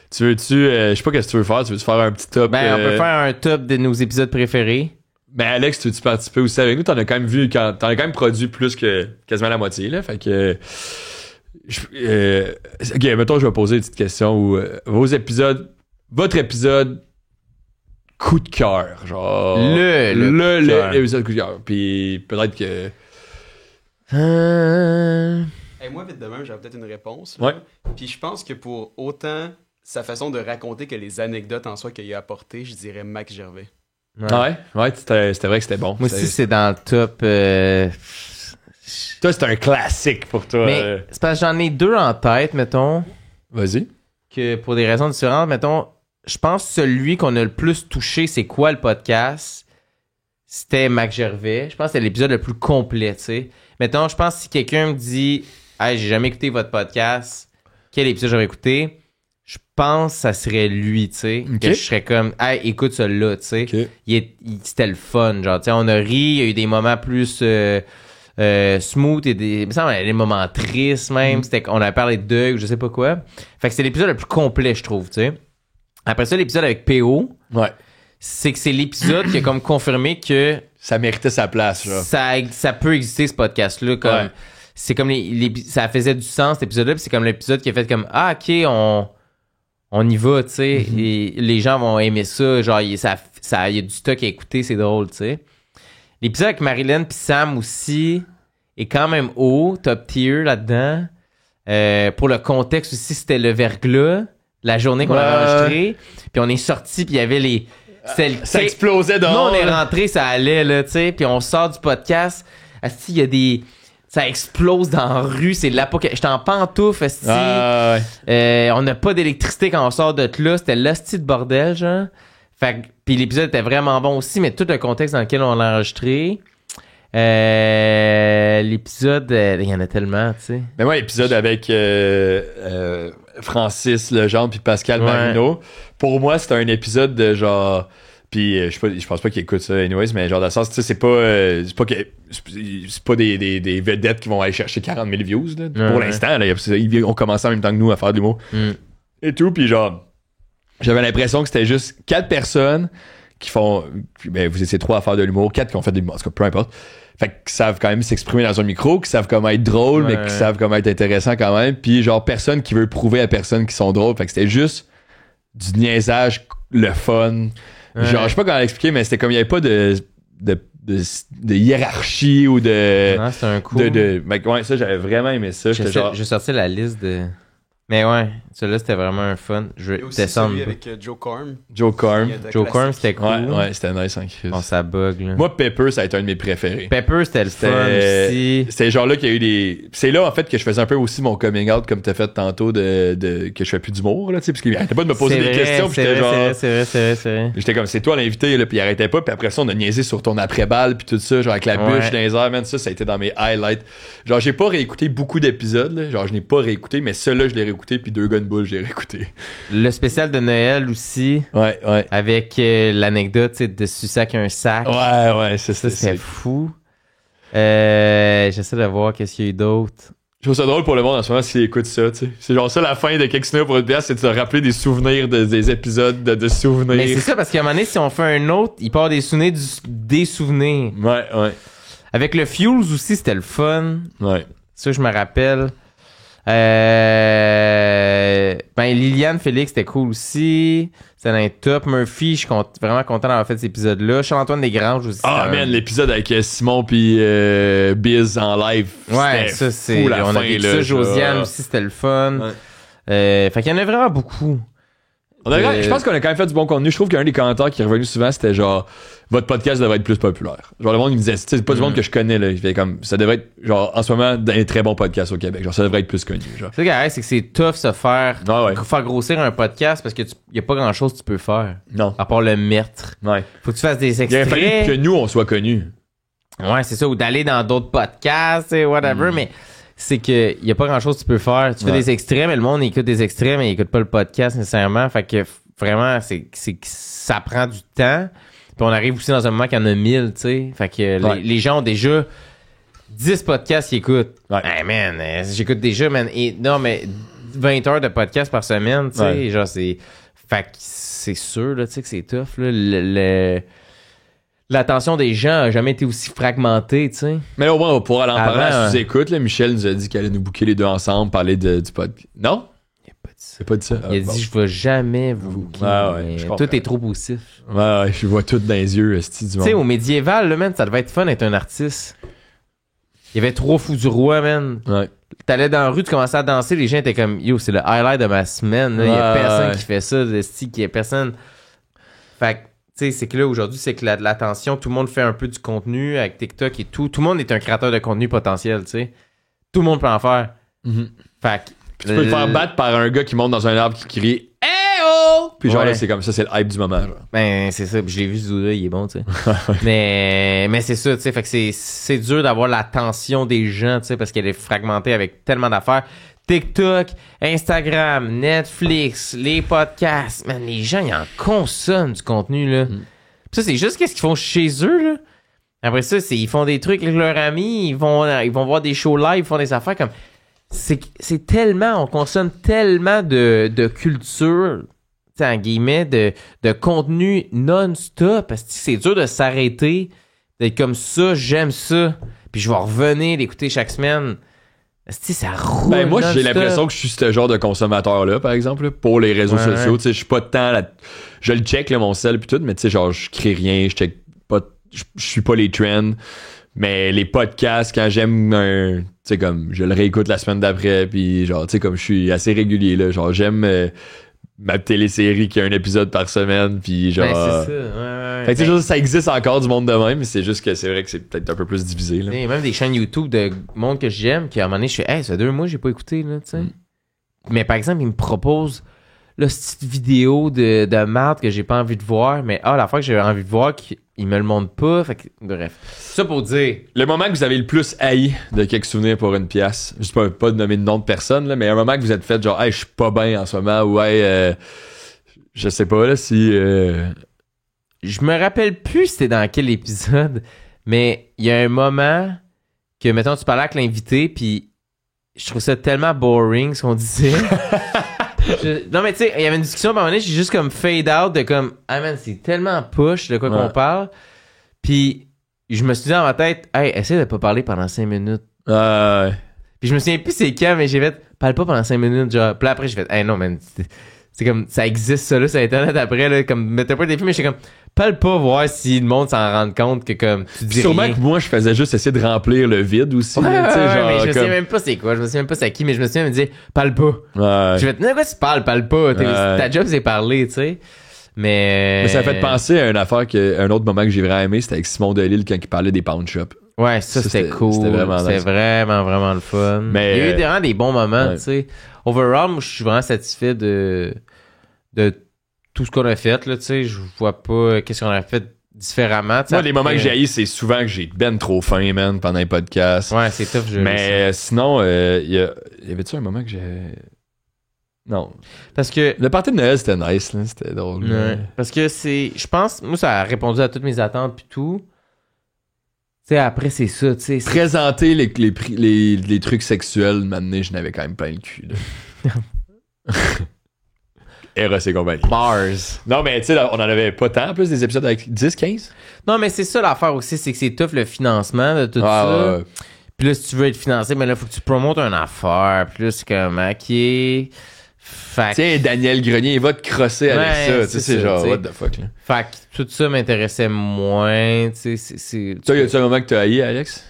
Tu veux-tu, je sais pas qu'est-ce que tu veux faire. Tu veux-tu faire un petit top? Ben, on peut faire un top de nos épisodes préférés. Ben, Alex, tu veux-tu participer aussi avec nous? T'en as quand même produit plus que quasiment la moitié, là. Fait que, ok, mettons, je vais poser une petite question où votre épisode coup de cœur, genre. L'épisode coup de cœur. Puis peut-être que. Hey, moi, vite de même, j'avais peut-être une réponse. Là. Ouais. Puis je pense que pour autant sa façon de raconter que les anecdotes en soi qu'il a apportées, je dirais Max Gervais. Ouais, c'était vrai que c'était bon. Moi aussi, c'est dans le top. Toi, c'est un classique pour toi. Mais c'est parce que j'en ai deux en tête, mettons. Vas-y. Que pour des raisons différentes, mettons, je pense que celui qu'on a le plus touché, c'est quoi le podcast? C'était Mac Gervais. Je pense que c'était l'épisode le plus complet, tu sais. Mettons, je pense que si quelqu'un me dit « Hey, j'ai jamais écouté votre podcast, quel épisode j'aurais écouté? » Je pense que ça serait lui, tu sais. Okay. Que je serais comme « Hey, écoute celui-là, tu sais. Okay. C'était le fun, genre, tu sais, on a ri, il y a eu des moments plus... smooth et il me semble des moments tristes même, on a parlé de deuil ou je sais pas quoi. Fait que c'est l'épisode le plus complet, je trouve, tu sais. Après ça, l'épisode avec PO, c'est que c'est l'épisode qui a comme confirmé que ça méritait sa place, genre. Ça peut exister, ce podcast-là, comme c'est comme ça faisait du sens, cet épisode-là, puis c'est comme l'épisode qui a fait comme ah ok, on y va, tu sais, et les gens vont aimer ça, genre il y a du stock à écouter, c'est drôle, tu sais. L'épisode avec Marilyn pis Sam aussi est quand même haut, top tier là-dedans. Pour le contexte aussi, c'était le verglas, la journée qu'on avait enregistré. Puis on est sorti, puis il y avait ça explosait dehors. Nous, on est rentré, ça allait, là, tu sais. Puis on sort du podcast. Asti, il y a des... Ça explose dans la rue, c'est de l'apocalypse. J'étais en pantoufle, asti. On n'a pas d'électricité quand on sort de là. C'était l'asti de bordel, genre. Fait que, puis l'épisode était vraiment bon aussi, mais tout le contexte dans lequel on l'a enregistré. L'épisode, il y en a tellement, tu sais. Mais moi, l'épisode avec Francis Legendre puis Pascal Marino, pour moi, c'était un épisode de genre... Puis je pense pas qu'ils écoutent ça anyways, mais genre dans le sens, tu sais, c'est pas des vedettes qui vont aller chercher 40 000 views, là. Pour l'instant, là, ils ont commencé en même temps que nous à faire de l'humour. Et tout, puis genre... J'avais l'impression que c'était juste 4 personnes qui font... Ben, vous étiez 3 à faire de l'humour, 4 qui ont fait de l'humour, en tout cas, peu importe. Fait qu'ils savent quand même s'exprimer dans un micro, qui savent comment être drôle, mais qui savent comment être intéressant quand même. Puis genre, personne qui veut prouver à personne qu'ils sont drôles. Fait que c'était juste du niaisage, le fun. Genre, je sais pas comment l'expliquer, mais c'était comme il y avait pas de hiérarchie ou de... Non, c'était un coup. Ouais, ça, j'avais vraiment aimé ça. J'ai sorti la liste de... Mais ouais, celui-là, c'était vraiment un fun. Je vais descendre. Celui avec Joe Corm. Joe Corm, c'était cool. Ouais, c'était nice en Christ. Bon, ça bug, là. Moi, Pepper, ça a été un de mes préférés. Pepper, c'était le fun aussi. C'est genre là qu'il y a eu des... C'est là, en fait, que je faisais un peu aussi mon coming out, comme t'as fait tantôt, que je fais plus d'humour, là, tu sais, parce qu'il arrêtait pas de me poser des questions, puis j'étais genre... C'est vrai. J'étais comme, c'est toi l'invité, là, puis il arrêtait pas, puis après ça, on a niaisé sur ton après-balle, puis tout ça, genre avec la bûche dans les airs, man, ça a été dans mes highlights. Genre, j'ai pas réécouté beaucoup d'épisodes, là, genre, je n'ai pas réécouté, mais celui-là, je l'ai réécouté, puis Deux gars, une Bull, j'ai réécouté. Le spécial de Noël aussi, Ouais. avec l'anecdote, tu sais, de Susac un sac. Ouais, Ça, c'était fou. J'essaie de voir qu'est-ce qu'il y a eu d'autre. Je trouve ça drôle pour le monde en ce moment s'ils écoutent ça, tu sais. C'est genre ça la fin de Quelques Cinéma pour une pièce, c'est de se rappeler des souvenirs des épisodes de souvenirs. Mais c'est ça, parce qu'à un moment donné, si on fait un autre, il part des souvenirs des souvenirs. Ouais. Avec le Fuels aussi, c'était le fun. Ouais. Ça, je me rappelle. Liliane Félix, c'était cool aussi. C'était un top. Murphy, je suis vraiment content d'avoir fait cet épisode-là. Charles-Antoine Desgranges aussi. Ah, man, l'épisode avec Simon puis Biz en live. Ouais, ça, c'est. Fou, la on fin, a vécu là, ça. Josiane genre. aussi, c'était le fun. Ouais. Fait qu'il y en a vraiment beaucoup. Je pense qu'on a quand même fait du bon contenu. Je trouve qu'un des commentaires qui est revenu souvent, c'était genre votre podcast devrait être plus populaire. Genre le monde il me disait, c'est pas du monde que je connais là. Il fait comme ça devrait être genre en ce moment un très bon podcast au Québec. Genre ça devrait être plus connu. Genre. C'est ça, c'est que c'est tough se faire faire grossir un podcast parce que y a pas grand chose que tu peux faire. Non. À part le mettre. Ouais. Faut que tu fasses des Il aurait fallu extraits. que nous on soit connus. Ouais, c'est ça, ou d'aller dans d'autres podcasts, whatever, mais c'est que y a pas grand chose que tu peux faire. Tu fais des extraits, mais le monde écoute des extraits, mais il écoute pas le podcast nécessairement. Fait que vraiment, c'est que ça prend du temps. Puis on arrive aussi dans un moment qu'il y en a 1000, tu sais. Fait que les gens ont déjà 10 podcasts qu'ils écoutent. Ouais. Hey man, j'écoute déjà, man. Et non, mais 20 heures de podcast par semaine, tu sais. Ouais. Genre, c'est. Fait que c'est sûr, là, tu sais, que c'est tough, là. L'attention des gens a jamais été aussi fragmentée, tu sais. Mais au moins on pourra en parler à Avant, sous-écoute. Michel nous a dit qu'elle allait nous booker les deux ensemble, parler du podcast. Non? Il a pas dit ça. C'est pas dit ça. Il a dit, je vais jamais vous booker. Ouais, je comprends. Tout est trop positif. Ouais, je vois tout dans les yeux, esti du Tu sais, monde. au médiéval, là, man, ça devait être fun d'être un artiste. Il y avait 3 fous du roi, man. Ouais. T'allais dans la rue, tu commençais à danser, les gens étaient comme, yo, c'est le highlight de ma semaine, là. Il y a personne qui fait ça, esti, il y a personne. Fait que, tu sais, c'est que là, aujourd'hui, c'est que l'attention, tout le monde fait un peu du contenu avec TikTok et tout. Tout le monde est un créateur de contenu potentiel, tu sais. Tout le monde peut en faire. Fait que. Puis tu peux te faire battre par un gars qui monte dans un arbre qui crie « Hey oh! » Puis genre là, c'est comme ça, c'est le hype du moment. Genre. Ben, c'est ça. Puis je l'ai vu, Zoura, il est bon, tu sais. mais c'est ça, tu sais. Fait que c'est dur d'avoir l'attention des gens, tu sais, parce qu'elle est fragmentée avec tellement d'affaires. TikTok, Instagram, Netflix, les podcasts. Man, les gens, ils en consomment du contenu, là. Puis ça, c'est juste qu'est-ce qu'ils font chez eux, là. Après ça, ils font des trucs avec leurs amis, ils vont voir des shows live, ils font des affaires comme... C'est tellement... On consomme tellement de culture, tu sais, en guillemets, de contenu non-stop. Parce que c'est dur de s'arrêter, d'être comme ça, j'aime ça, puis je vais revenir l'écouter chaque semaine. Ça roule. Ben moi, j'ai non-stop. l'impression que je suis ce genre de consommateur-là, par exemple, là, pour les réseaux sociaux. Tu sais, je suis pas tant... Je le check, là, mon sel puis tout, mais tu sais, genre, je crée rien, je check pas... Je suis pas les trends. Mais les podcasts, quand j'aime un... Tu sais, comme, je le réécoute la semaine d'après, puis genre, tu sais, comme je suis assez régulier, là, genre, j'aime ma télésérie qui a un épisode par semaine, puis genre... Ben, c'est ça, ouais. Fait que, tu sais, ça existe encore du monde de même, mais c'est juste que c'est vrai que c'est peut-être un peu plus divisé, là. Il y a même des chaînes YouTube de monde que j'aime, qui à un moment donné, je fais, hey, ça fait 2 mois que j'ai pas écouté, là, tu sais. Mais par exemple, ils me proposent là, cette vidéo de marde que j'ai pas envie de voir, mais la fois que j'ai envie de voir, ils me le montrent pas. Fait que, bref. Ça pour dire. Le moment que vous avez le plus haï de quelques souvenirs pour une pièce, je sais pas de nommer de nom de personne, là, mais un moment que vous êtes fait genre, hey, je suis pas bien en ce moment, ou hey, je sais pas, là, si. Je me rappelle plus c'était dans quel épisode, mais il y a un moment que, mettons, tu parlais avec l'invité, puis je trouve ça tellement boring ce qu'on disait. Non, mais tu sais, il y avait une discussion, à un moment donné, j'ai juste comme fade out de comme, ah man, c'est tellement push de quoi qu'on parle. Puis, je me suis dit dans ma tête, hey, essaie de pas parler pendant 5 minutes. Puis, je me souviens plus c'est quand, mais j'ai fait, parle pas pendant 5 minutes, genre. Puis là, après, j'ai fait, hey, non, man, c'est comme, ça existe ça là, sur Internet après, là, comme, mettez pas des films, mais j'étais comme, parle pas, voir si le monde s'en rend compte que, comme, tu dis sûrement rien. que moi, je faisais juste essayer de remplir le vide aussi. Ouais, là, tu sais, genre, mais je me souviens comme... même pas c'est quoi, je me souviens même pas c'est à qui, mais je me souviens me dire, parle pas. Ouais. Je vais te dire, quoi tu parles pas. Ta job, c'est parler, tu sais. Mais ça a fait penser à une affaire un autre moment que j'ai vraiment aimé, c'était avec Simon Delille quand il parlait des Pound Shop. Ouais, ça c'était cool. C'était vraiment nice. vraiment le fun. Mais, il y a eu vraiment des bons moments, tu sais. Overall, moi, je suis vraiment satisfait de tout ce qu'on a fait, là, tu sais. Je vois pas qu'est-ce qu'on a fait différemment. Moi, les moments que j'ai haïs, c'est souvent que j'ai ben trop faim, man, pendant les podcasts. Ouais, c'est tough. Mais sinon, y avait-tu un moment que j'ai... Non. Parce que... Le party de Noël, c'était nice, là. C'était drôle. Ouais. Parce que je pense, moi, ça a répondu à toutes mes attentes pis tout. Tu sais, après, c'est ça, tu sais. Présenter les trucs sexuels, maintenant, je n'avais quand même plein le cul, là. Eros et compagnie. Bars. Non, mais tu sais, on en avait pas tant, en plus, des épisodes avec 10, 15. Non, mais c'est ça l'affaire aussi, c'est que c'est tough le financement de tout ça. Ouais. Puis là, si tu veux être financé, mais là, faut que tu promotes une affaire. Puis là, c'est comme, OK. Fait que... Tiens, Daniel Grenier, il va te crosser avec ça. Tu sais, c'est genre, t'sais. what the fuck, là. Fait que tout ça m'intéressait moins, tu sais, Toi, y a-tu un moment que t'as haï, Alex?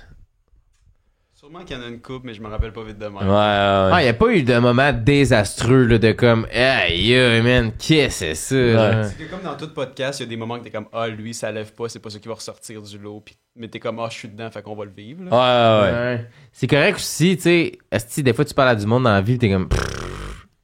Sûrement qu'il y en a une coupe, mais je me rappelle pas vite de même. Ouais. Ah, y a pas eu de moment désastreux, là, de comme, hey, man, qu'est-ce que c'est ça? là? C'est que comme dans tout podcast, il y a des moments que t'es comme, ah, lui, ça lève pas, c'est pas ça qui va ressortir du lot. Puis, mais t'es comme, ah, je suis dedans, fait qu'on va le vivre. Là. Ouais. C'est correct aussi, tu sais. Asti, des fois, tu parles à du monde dans la vie, t'es comme,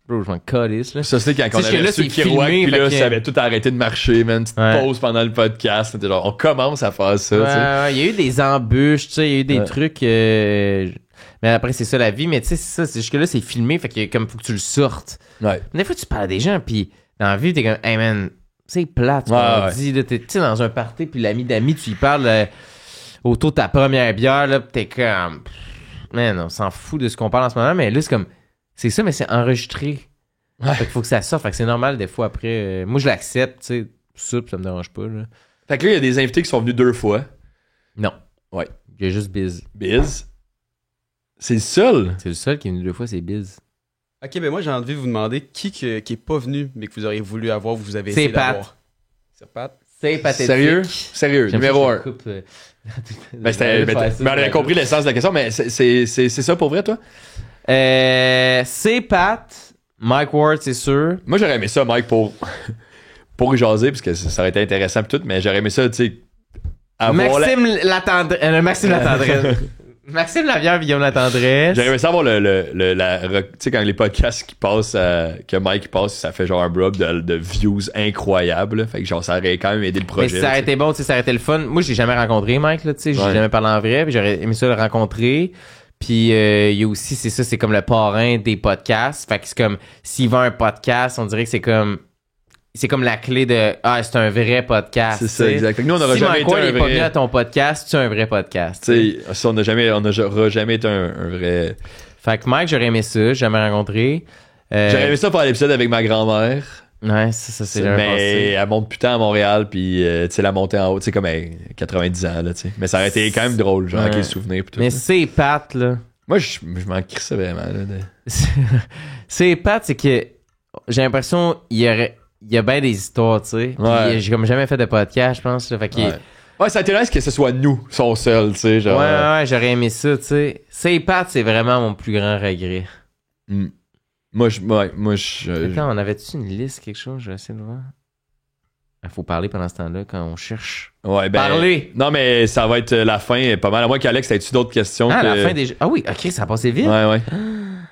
bro, je m'en calisse, là. Ça, c'était quand on Tu sais, avait là, reçu c'est Kirouac, filmé, puis là, fait que- ça avait tout arrêté de marcher, man. Petite pause pendant le podcast. C'était genre, on commence à faire ça, tu sais. Ouais, il y a eu des embûches, tu sais, il y a eu des trucs. Mais après, c'est ça la vie, mais tu sais, c'est ça. C'est jusque-là, c'est filmé, fait que comme faut que tu le sortes. Ouais. Des fois, tu parles à des gens, puis dans la vie, t'es comme, hey man, c'est plate, tu Ouais. dit, là, t'es, tu sais, dans un party, puis l'ami d'amis, tu lui parles autour de ta première bière, là, pis t'es comme, man, on s'en fout de ce qu'on parle en ce moment, mais là, c'est comme, c'est ça, mais c'est enregistré. Ouais. Fait qu'il faut que ça sorte, fait que c'est normal, des fois, après. Moi, je l'accepte, tu sais, ça, pis ça me dérange pas, là. Fait que là, il y a des invités qui sont venus 2 fois. Non. Ouais. Il y a juste Biz. Biz. C'est le seul. C'est le seul qui est venu 2 fois, c'est Biz. Ok, ben moi, j'ai envie de vous demander qui est pas venu, mais que vous auriez voulu avoir, vous avez C'est essayé Pat. d'avoir. C'est Pat. C'est pathétique. Sérieux. J'aime Numéro ça, 1. je coupe, Ben, on avait compris l'essence de la question, mais c'est ça pour vrai, toi? C'est Pat. Mike Ward, c'est sûr. Moi, j'aurais aimé ça, Mike, pour y jaser, parce que ça aurait été intéressant pis tout, mais j'aurais aimé ça, tu sais, avoir Maxime Latendresse. Maxime Lavière, Guillaume Latendresse. J'aurais aimé ça avoir tu sais, quand les podcasts qui passent, que Mike passe, ça fait genre un blob de views incroyables, là. Fait que genre, ça aurait quand même aidé le Mais projet. ça aurait été bon, tu sais, ça aurait été le fun. Moi, je l'ai jamais rencontré, Mike, là, tu sais. J'ai Ouais. jamais parlé en vrai, puis j'aurais aimé ça le rencontrer. Puis il y a aussi, c'est ça, c'est comme le parrain des podcasts. Fait que c'est comme, s'il va à un podcast, on dirait que c'est comme la clé de, c'est un vrai podcast. C'est ça, tu sais. exact. Fait que nous, on n'aura Si jamais Mike été Ward un est pas venu à vrai... ton podcast, c'est un vrai podcast. Tu sais, si on n'aura jamais été un vrai... Fait que Mike, j'aurais aimé ça, jamais rencontré. J'aurais aimé ça faire l'épisode avec ma grand-mère. Ouais, ça c'est jamais Mais passé. elle monte putain à Montréal, puis tu sais, la montée en haut, tu sais, comme 90 ans, là, tu sais. Mais ça aurait été quand même drôle, genre, avec Ouais. les souvenirs pis tout. Mais là. c'est Pat, là. Moi, je m'en crissais vraiment, là. C'est Pat, c'est que j'ai l'impression il y a bien des histoires, tu sais. Puis Ouais. j'ai comme jamais fait de podcast, je pense. Là, fait que Ouais, ça intéresse que ce soit nous, son seul, tu sais, genre. ouais, j'aurais aimé ça, tu sais. C'est Pat, c'est vraiment mon plus grand regret. Mm. Moi, je... Attends, on avait-tu une liste, quelque chose? Je vais essayer de voir. Il faut parler pendant ce temps-là quand on cherche. Ouais, ben... Parler! Non, mais ça va être la fin, pas mal. À moins qu'Alex, t'avais-tu d'autres questions? Ah, que... la fin des jeux. Ah oui, ok, ça a passé vite. Ouais.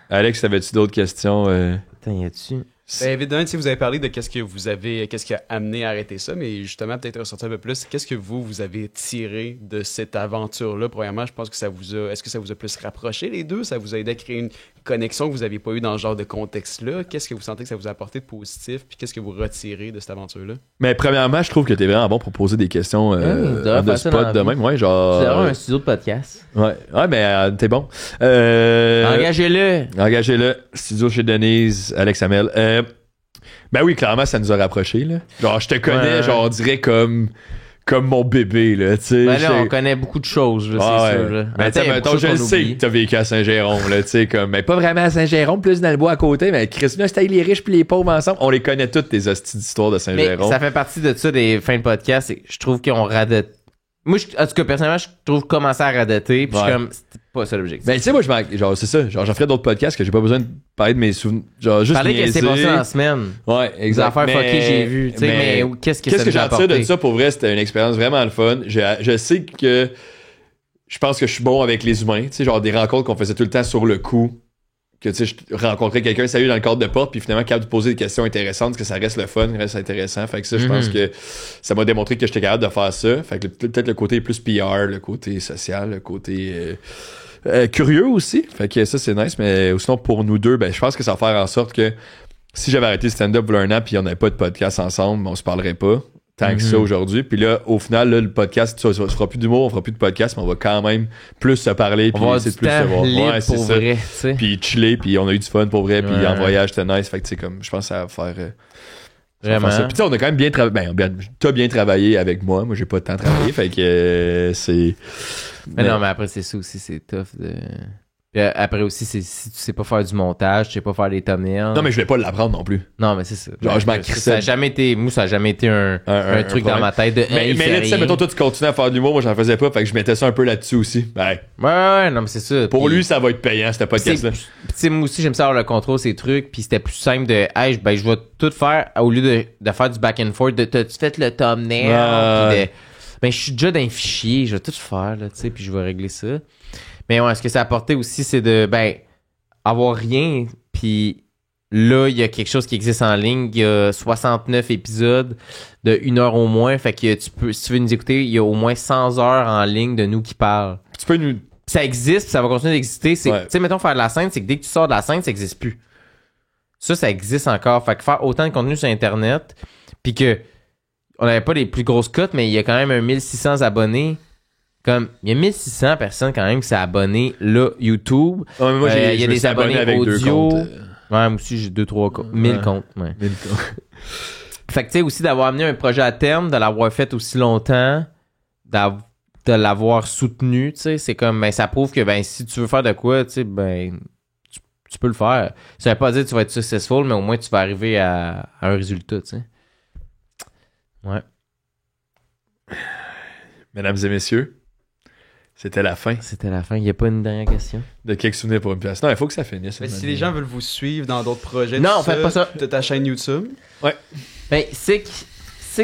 Alex, t'avais-tu d'autres questions? Attends, y a-tu... Ben, évidemment, vous avez parlé de qu'est-ce qui a amené à arrêter ça, mais justement, peut-être ressortir un peu plus. Qu'est-ce que vous avez tiré de cette aventure-là? Premièrement, je pense que est-ce que ça vous a plus rapproché les deux? Ça vous a aidé à créer une connexion que vous n'aviez pas eu dans ce genre de contexte-là? Qu'est-ce que vous sentez que ça vous a apporté de positif? Puis qu'est-ce que vous retirez de cette aventure-là? Mais premièrement, je trouve que t'es vraiment bon pour poser des questions devrais de faire ça dans spot la de vie. même. Ouais, genre... Tu devrais un studio de podcast. Ouais, mais t'es bon. Engagez-le. Engagez-le. Studio chez Denise, Alex Hamel. Ben oui, clairement, ça nous a rapprochés, là. Genre, je te connais, Ouais. genre, on dirait comme mon bébé, là, tu sais. Ben là, on connaît beaucoup de choses, là, c'est sûr. Là. Mais tu sais, mettons, je le sais que t'as vécu à Saint-Jérôme, là, tu sais, comme, mais pas vraiment à Saint-Jérôme, plus dans le bois à côté, mais Chris, là, c'était les riches puis les pauvres ensemble. On les connaît toutes, tes hosties d'histoires de Mais Saint-Jérôme. ça fait partie de ça, des fins de podcast. Je trouve qu'on radote. Moi, en tout cas, personnellement, je trouve commencer à radoter. Puis je suis Ouais. comme, c'était pas ça l'objectif. Ben, tu sais, moi, genre, c'est ça. Genre, j'en ferais d'autres podcasts que j'ai pas besoin de parler de mes souvenirs. Genre, juste Parler que c'est niaiser. passé dans la semaine. Ouais, Des exact. affaires fuckées, j'ai vu. Tu sais, mais qu'est-ce que ça Qu'est-ce que nous a j'en tire de apporté? ça pour vrai? C'était une expérience vraiment le fun. Je sais que je pense que je suis bon avec les humains. Tu sais, genre des rencontres qu'on faisait tout le temps sur le coup. Que tu sais, je rencontrais quelqu'un, salut dans le cadre de porte, puis finalement, capable de poser des questions intéressantes, que ça reste le fun, reste intéressant. Fait que ça, je pense que ça m'a démontré que j'étais capable de faire ça. Fait que peut-être le côté plus PR, le côté social, le côté curieux aussi. Fait que ça, c'est nice. Mais sinon, pour nous deux, ben, je pense que ça va faire en sorte que si j'avais arrêté stand-up il y a un an puis on n'avait pas de podcast ensemble, on se parlerait pas tant que ça aujourd'hui. Puis là, au final, là, le podcast, ça fera plus d'humour, on fera plus de podcast, mais on va quand même plus se parler puis essayer de plus se voir. Ouais, c'est pour vrai, tu sais. Puis chiller, puis on a eu du fun pour vrai, puis Ouais. en voyage, c'était nice. Fait que tu sais, comme, je pense que ça va faire... Vraiment. Puis tu sais, on a quand même bien travaillé. Ben, t'as bien travaillé avec moi. Moi, j'ai pas tant travaillé. Fait que c'est. Mais non, mais après, c'est ça aussi, c'est tough de. Puis après aussi, c'est si tu sais pas faire du montage, tu sais pas faire les thumbnails. Non, mais je vais pas l'apprendre non plus. Non, mais c'est ça. Genre, je m'en Ça crissais. a jamais été. Moi, ça a jamais été un truc dans ma tête de. Mais là, tu sais, mettons, toi, tu continues à faire de l'humour. Moi, j'en faisais pas. Fait que je mettais ça un peu là-dessus aussi. Ben, Ouais, non, mais c'est ça. pour Puis- lui, ça va être payant, ce podcast-là. Tu sais, moi aussi, j'aime ça avoir le contrôle, ces trucs, puis c'était plus simple de, hey, ben, je vais tout faire, au lieu de faire du back and forth, de, t'as-tu fait le thumbnail, puis de, ben, je suis déjà dans un fichier, je vais tout faire, là, tu sais, puis je vais régler ça. Mais ouais, ce que ça a apporté aussi, c'est de, ben, avoir rien, puis là, il y a quelque chose qui existe en ligne, il y a 69 épisodes de 1 heure au moins, fait que tu peux, si tu veux nous écouter, il y a au moins 100 heures en ligne de nous qui parlent. Tu peux nous. Ça existe, puis ça va continuer d'exister. C'est, Ouais. tu sais, mettons, faire de la scène, c'est que dès que tu sors de la scène, ça existe plus. Ça existe encore. Fait que faire autant de contenu sur Internet, puis que on n'avait pas les plus grosses cotes, mais il y a quand même 1600 abonnés. Comme, il y a 1600 personnes quand même qui s'est abonnées, là, YouTube. Ouais, mais moi, Il y je a me des suis abonné abonnés avec 2 audio. comptes. Ouais, moi aussi, j'ai 2-3 comptes. 1000 comptes, ouais. 1000 comptes. Fait que, tu sais, aussi d'avoir amené un projet à terme, de l'avoir fait aussi longtemps, de l'avoir soutenu, tu sais, c'est comme, ben, ça prouve que, ben, si tu veux faire de quoi, tu sais, ben, tu peux le faire. Ça veut pas dire que tu vas être successful, mais au moins, tu vas arriver à un résultat, tu sais. Ouais. Mesdames et messieurs, c'était la fin C'était la fin. Il n'y a pas une dernière question? de Quelques souvenirs pour une pièce. Non, il faut que ça finisse. Mais cette si année. les gens veulent vous suivre dans d'autres projets, Non, tout faites pas ça. t'as ta chaîne YouTube. Ben, c'est que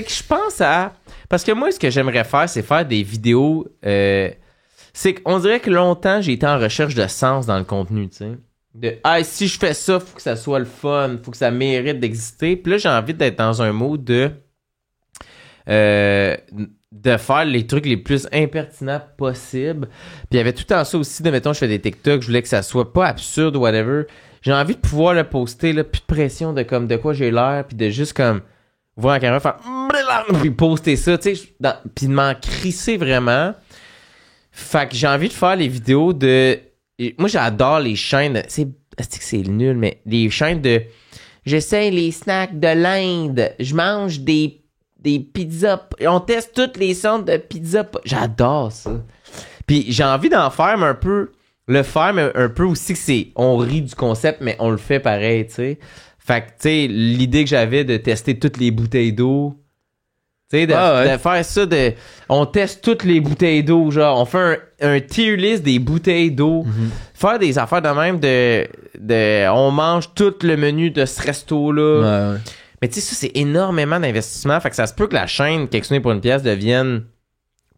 je pense à... Parce que moi, ce que j'aimerais faire, c'est faire des vidéos... c'est qu'on dirait que longtemps, j'ai été en recherche de sens dans le contenu, tu sais. De, si je fais ça, faut que ça soit le fun, faut que ça mérite d'exister. Puis là, j'ai envie d'être dans un mode de faire les trucs les plus impertinents possibles. Puis il y avait tout le temps ça aussi de, mettons, je fais des TikTok, je voulais que ça soit pas absurde ou whatever. J'ai envie de pouvoir le poster, là, plus de pression de comme de quoi j'ai l'air, puis de juste comme voir la caméra faire puis poster ça, tu sais, puis de m'en crisser vraiment. Fait que j'ai envie de faire les vidéos de... Moi, j'adore les chaînes... C'est nul, mais les chaînes de... J'essaie les snacks de l'Inde. Je mange des pizzas. On teste toutes les sortes de pizzas. J'adore ça. Puis j'ai envie d'en faire, mais un peu... Le faire, mais un peu aussi que c'est... On rit du concept, mais on le fait pareil, tu sais. Fait que, tu sais, l'idée que j'avais de tester toutes les bouteilles d'eau... Tu sais, de faire ça, on teste toutes les bouteilles d'eau, genre, on fait un tier list des bouteilles d'eau. Faire des affaires de même on mange tout le menu de ce resto-là. Ouais. Mais tu sais, ça, c'est énormément d'investissement. Fait que ça se peut que la chaîne Quelques souvenirs pour une pièce devienne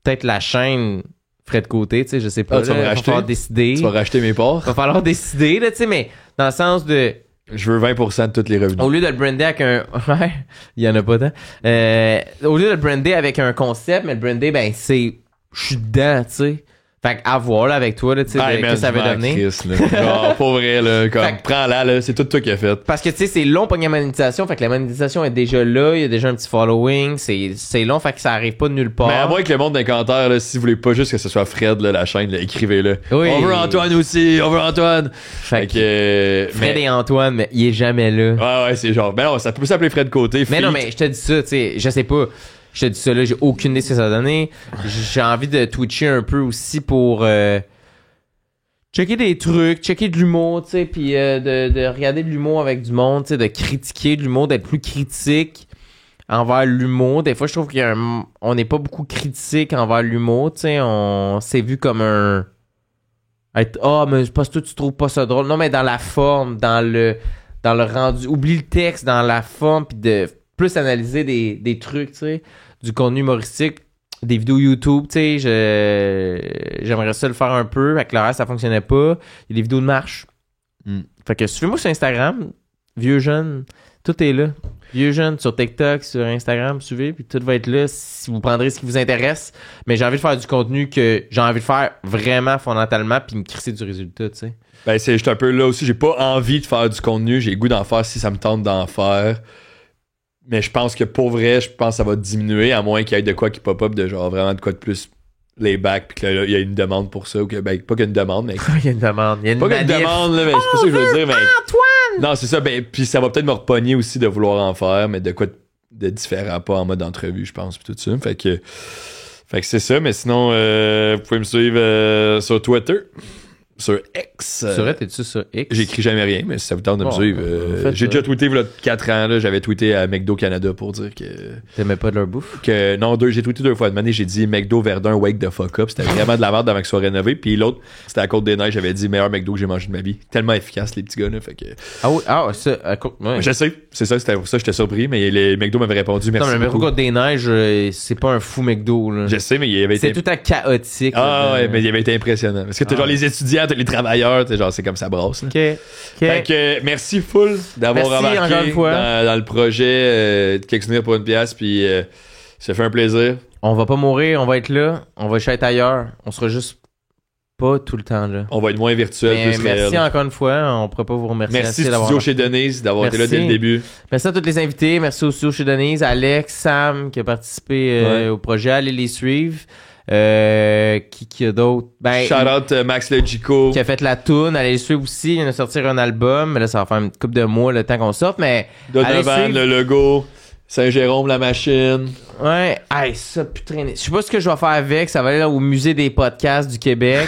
peut-être la chaîne Fred Côté, tu sais, je sais pas. Ah, tu vas me Il va racheter? falloir décider. Tu vas racheter mes parts. Va falloir décider, là, tu sais, mais dans le sens de... Je veux 20% de tous les revenus. Au lieu de le brander avec un... Ouais, il y en a pas tant. Au lieu de le brander avec un concept, mais le brander, ben, c'est... Je suis dedans, tu sais. Fait qu'à voir, là, avec toi, là, tu sais, Hey, de- man, que ça je va m'en donner. crisse, là. Genre, pour vrai, là, comme, Fait que- prends-la, là, c'est tout toi qui as fait. Parce que, tu sais, c'est long pour la monétisation. Fait que la monétisation est déjà là. Il y a déjà un petit following. C'est long. Fait que ça arrive pas de nulle part. Mais à moins que le monde dans les commentaires, là, si vous voulez pas juste que ce soit Fred, là, la chaîne, là, écrivez-le. Oui. On veut Antoine aussi, on veut Antoine. Fait Fait que que, Fred mais- et Antoine, mais il est jamais là. Ouais, c'est genre, ben non, ça peut s'appeler Fred Côté. Mais feat. non, mais je te dis ça, tu sais, je sais pas. Je te dis ça là, j'ai aucune idée de ce que ça va donner. J'ai envie de twitcher un peu aussi pour checker des trucs, checker de l'humour, tu sais, puis de regarder de l'humour avec du monde, tu sais, de critiquer de l'humour, d'être plus critique envers l'humour. Des fois, je trouve on n'est pas beaucoup critique envers l'humour, tu sais, on s'est vu comme un être mais c'est parce que toi tu trouves pas ça drôle. Non, mais dans la forme, dans le rendu, oublie le texte, dans la forme, puis de plus analyser des trucs, tu sais, du contenu humoristique, des vidéos YouTube, tu sais, j'aimerais ça le faire un peu, avec le reste ça fonctionnait pas. Il y a des vidéos de marche. Mm. Fait que suivez-moi sur Instagram, vieux jeune, tout est là. Vieux jeune, sur TikTok, sur Instagram, suivez, puis tout va être là si vous prendrez ce qui vous intéresse. Mais j'ai envie de faire du contenu que j'ai envie de faire vraiment fondamentalement, puis me crisser du résultat, tu sais. Ben, c'est juste un peu là aussi. J'ai pas envie de faire du contenu. J'ai le goût d'en faire si ça me tente d'en faire. Mais je pense que pour vrai, je pense que ça va diminuer, à moins qu'il y ait de quoi qui pop-up, de genre vraiment de quoi de plus lay-back, puis que là, il y a une demande pour ça. Ou que, ben, pas qu'il y a une demande, mais. Il y a une demande. Il y a une Pas qu'il y a une manif. demande, là, mais c'est pas ça que je veux dire. Mais... Antoine! Non, c'est ça. Ben, puis ça va peut-être me repogner aussi de vouloir en faire, mais de quoi de différent, pas en mode entrevue, je pense, puis tout ça. Fait que c'est ça. Mais sinon, vous pouvez me suivre sur Twitter. Sur X. Sur vrai, t'es-tu sur X? J'écris jamais rien, mais si ça vous tente de me suivre. J'ai déjà tweeté il y a 4 ans, là, j'avais tweeté à McDo Canada pour dire que. T'aimais pas de leur bouffe? Non, j'ai tweeté 2 fois. Une année, j'ai dit McDo Verdun, wake the fuck up. C'était vraiment de la merde avant que ce soit rénové. Puis l'autre, c'était à Côte-des-Neiges, j'avais dit meilleur McDo que j'ai mangé de ma vie. Tellement efficace, les petits gars, là. Fait que. Ah oui, ça, ouais. Je sais, c'est ça, c'était pour ça, j'étais surpris, mais les McDo m'avaient répondu merci. Non, mais le beaucoup. Côte-des-Neiges, c'est pas un fou McDo, là. Je sais, mais il avait été. C'est tout à chaotique. Ah là. ouais, mais il avait été impressionnant. Parce que t'as genre les étudiants, t'as les travailleurs, t'as genre c'est comme ça brosse. Là. Ok. Fait que merci full d'avoir Merci encore embarqué une fois. dans le projet de Quelques souvenirs pour une pièce, puis ça fait un plaisir. On va pas mourir, on va être là, on va être ailleurs. On sera juste pas tout le temps là. On va être moins virtuel, Mais plus merci réel. encore une fois, on pourrait pas vous remercier Merci assez d'avoir... Studio chez Denise d'avoir été là dès le début. Merci à tous les invités, merci au Studio chez Denise, Alex, Sam qui a participé au projet, allez les suivre. Qui a d'autres? Ben, Shout out Max Logico. qui a fait la toune, allez le suivre aussi, il vient de sortir un album, mais là ça va faire une couple de mois le temps qu'on sorte, mais allez Donovan, suivre. le logo. Saint-Jérôme, la machine. Ouais, hey, ça putain, je sais pas ce que je vais faire avec, ça va aller là, au musée des podcasts du Québec.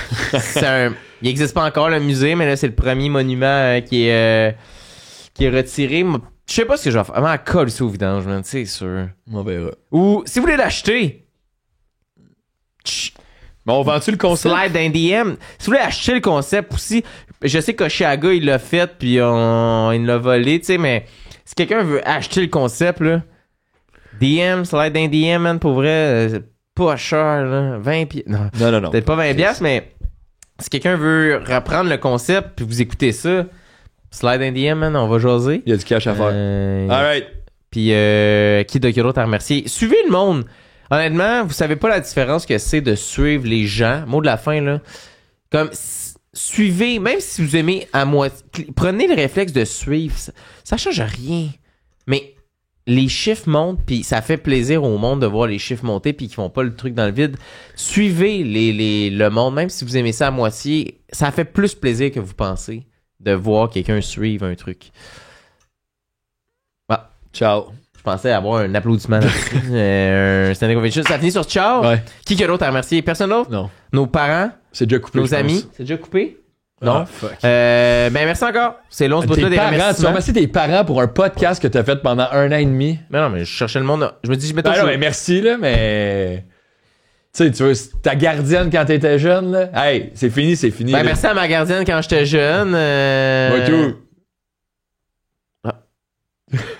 Il existe pas encore le musée, mais là c'est le premier monument qui est retiré. Je sais pas ce que je vais faire. Vraiment, colle ça au vidange, man, c'est sûr. On verra. Ou si vous voulez l'acheter, Mais on vend-tu le concept? slide dans DM. Si vous voulez acheter le concept aussi, je sais qu'Oshiaga il l'a fait puis il l'a volé, tu sais, mais si quelqu'un veut acheter le concept là, DM, slide dans DM, man, pour vrai, c'est pas cher là, 20 pieds. Non, Non. peut-être pas 20 piastres, mais si quelqu'un veut reprendre le concept puis vous écoutez ça, slide dans DM, man, on va jaser. Il y a du cash à faire. Alright. Puis qui d'autre à remercier. Suivez le monde. Honnêtement, vous savez pas la différence que c'est de suivre les gens. Mot de la fin, là. Comme, suivez, même si vous aimez à moitié, prenez le réflexe de suivre. Ça change rien. Mais les chiffres montent, puis ça fait plaisir au monde de voir les chiffres monter, puis qu'ils font pas le truc dans le vide. Suivez le monde, même si vous aimez ça à moitié. Ça fait plus plaisir que vous pensez de voir quelqu'un suivre un truc. Ah, Ciao. je pensais avoir un applaudissement là-dessus. Un standing ovation. Ça finit sur ciao. Ouais. Qui que d'autre à remercier? Personne d'autre? Non. Nos parents? C'est déjà coupé. Nos je pense. amis? C'est déjà coupé? Ah, Non. fuck. Ben merci encore. C'est long ce bout-là Tes des parents, tu remerciements. remercies tes parents pour un podcast que t'as fait pendant 1 an et demi. Mais non, mais je cherchais le monde. Je me dis, je m'étais Ben non, mais merci, là, mais. Tu sais, tu veux, ta gardienne quand t'étais jeune, là. Hey, c'est fini. Ben là. merci à ma gardienne quand j'étais jeune. Moi, tout.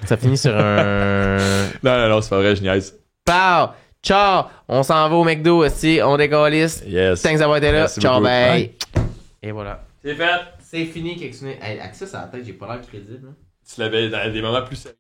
Ça finit sur un. Non, c'est pas vrai, je niaise. Pow! Ciao! On s'en va au McDo aussi. On décalisse. Yes. Thanks d'avoir été là. Merci Ciao, beaucoup. bye. Et voilà. C'est fait. C'est fini, quelque chose. Hey, avec ça, ça la tête, j'ai pas l'air crédible. Tu l'avais dans des moments plus sérieux.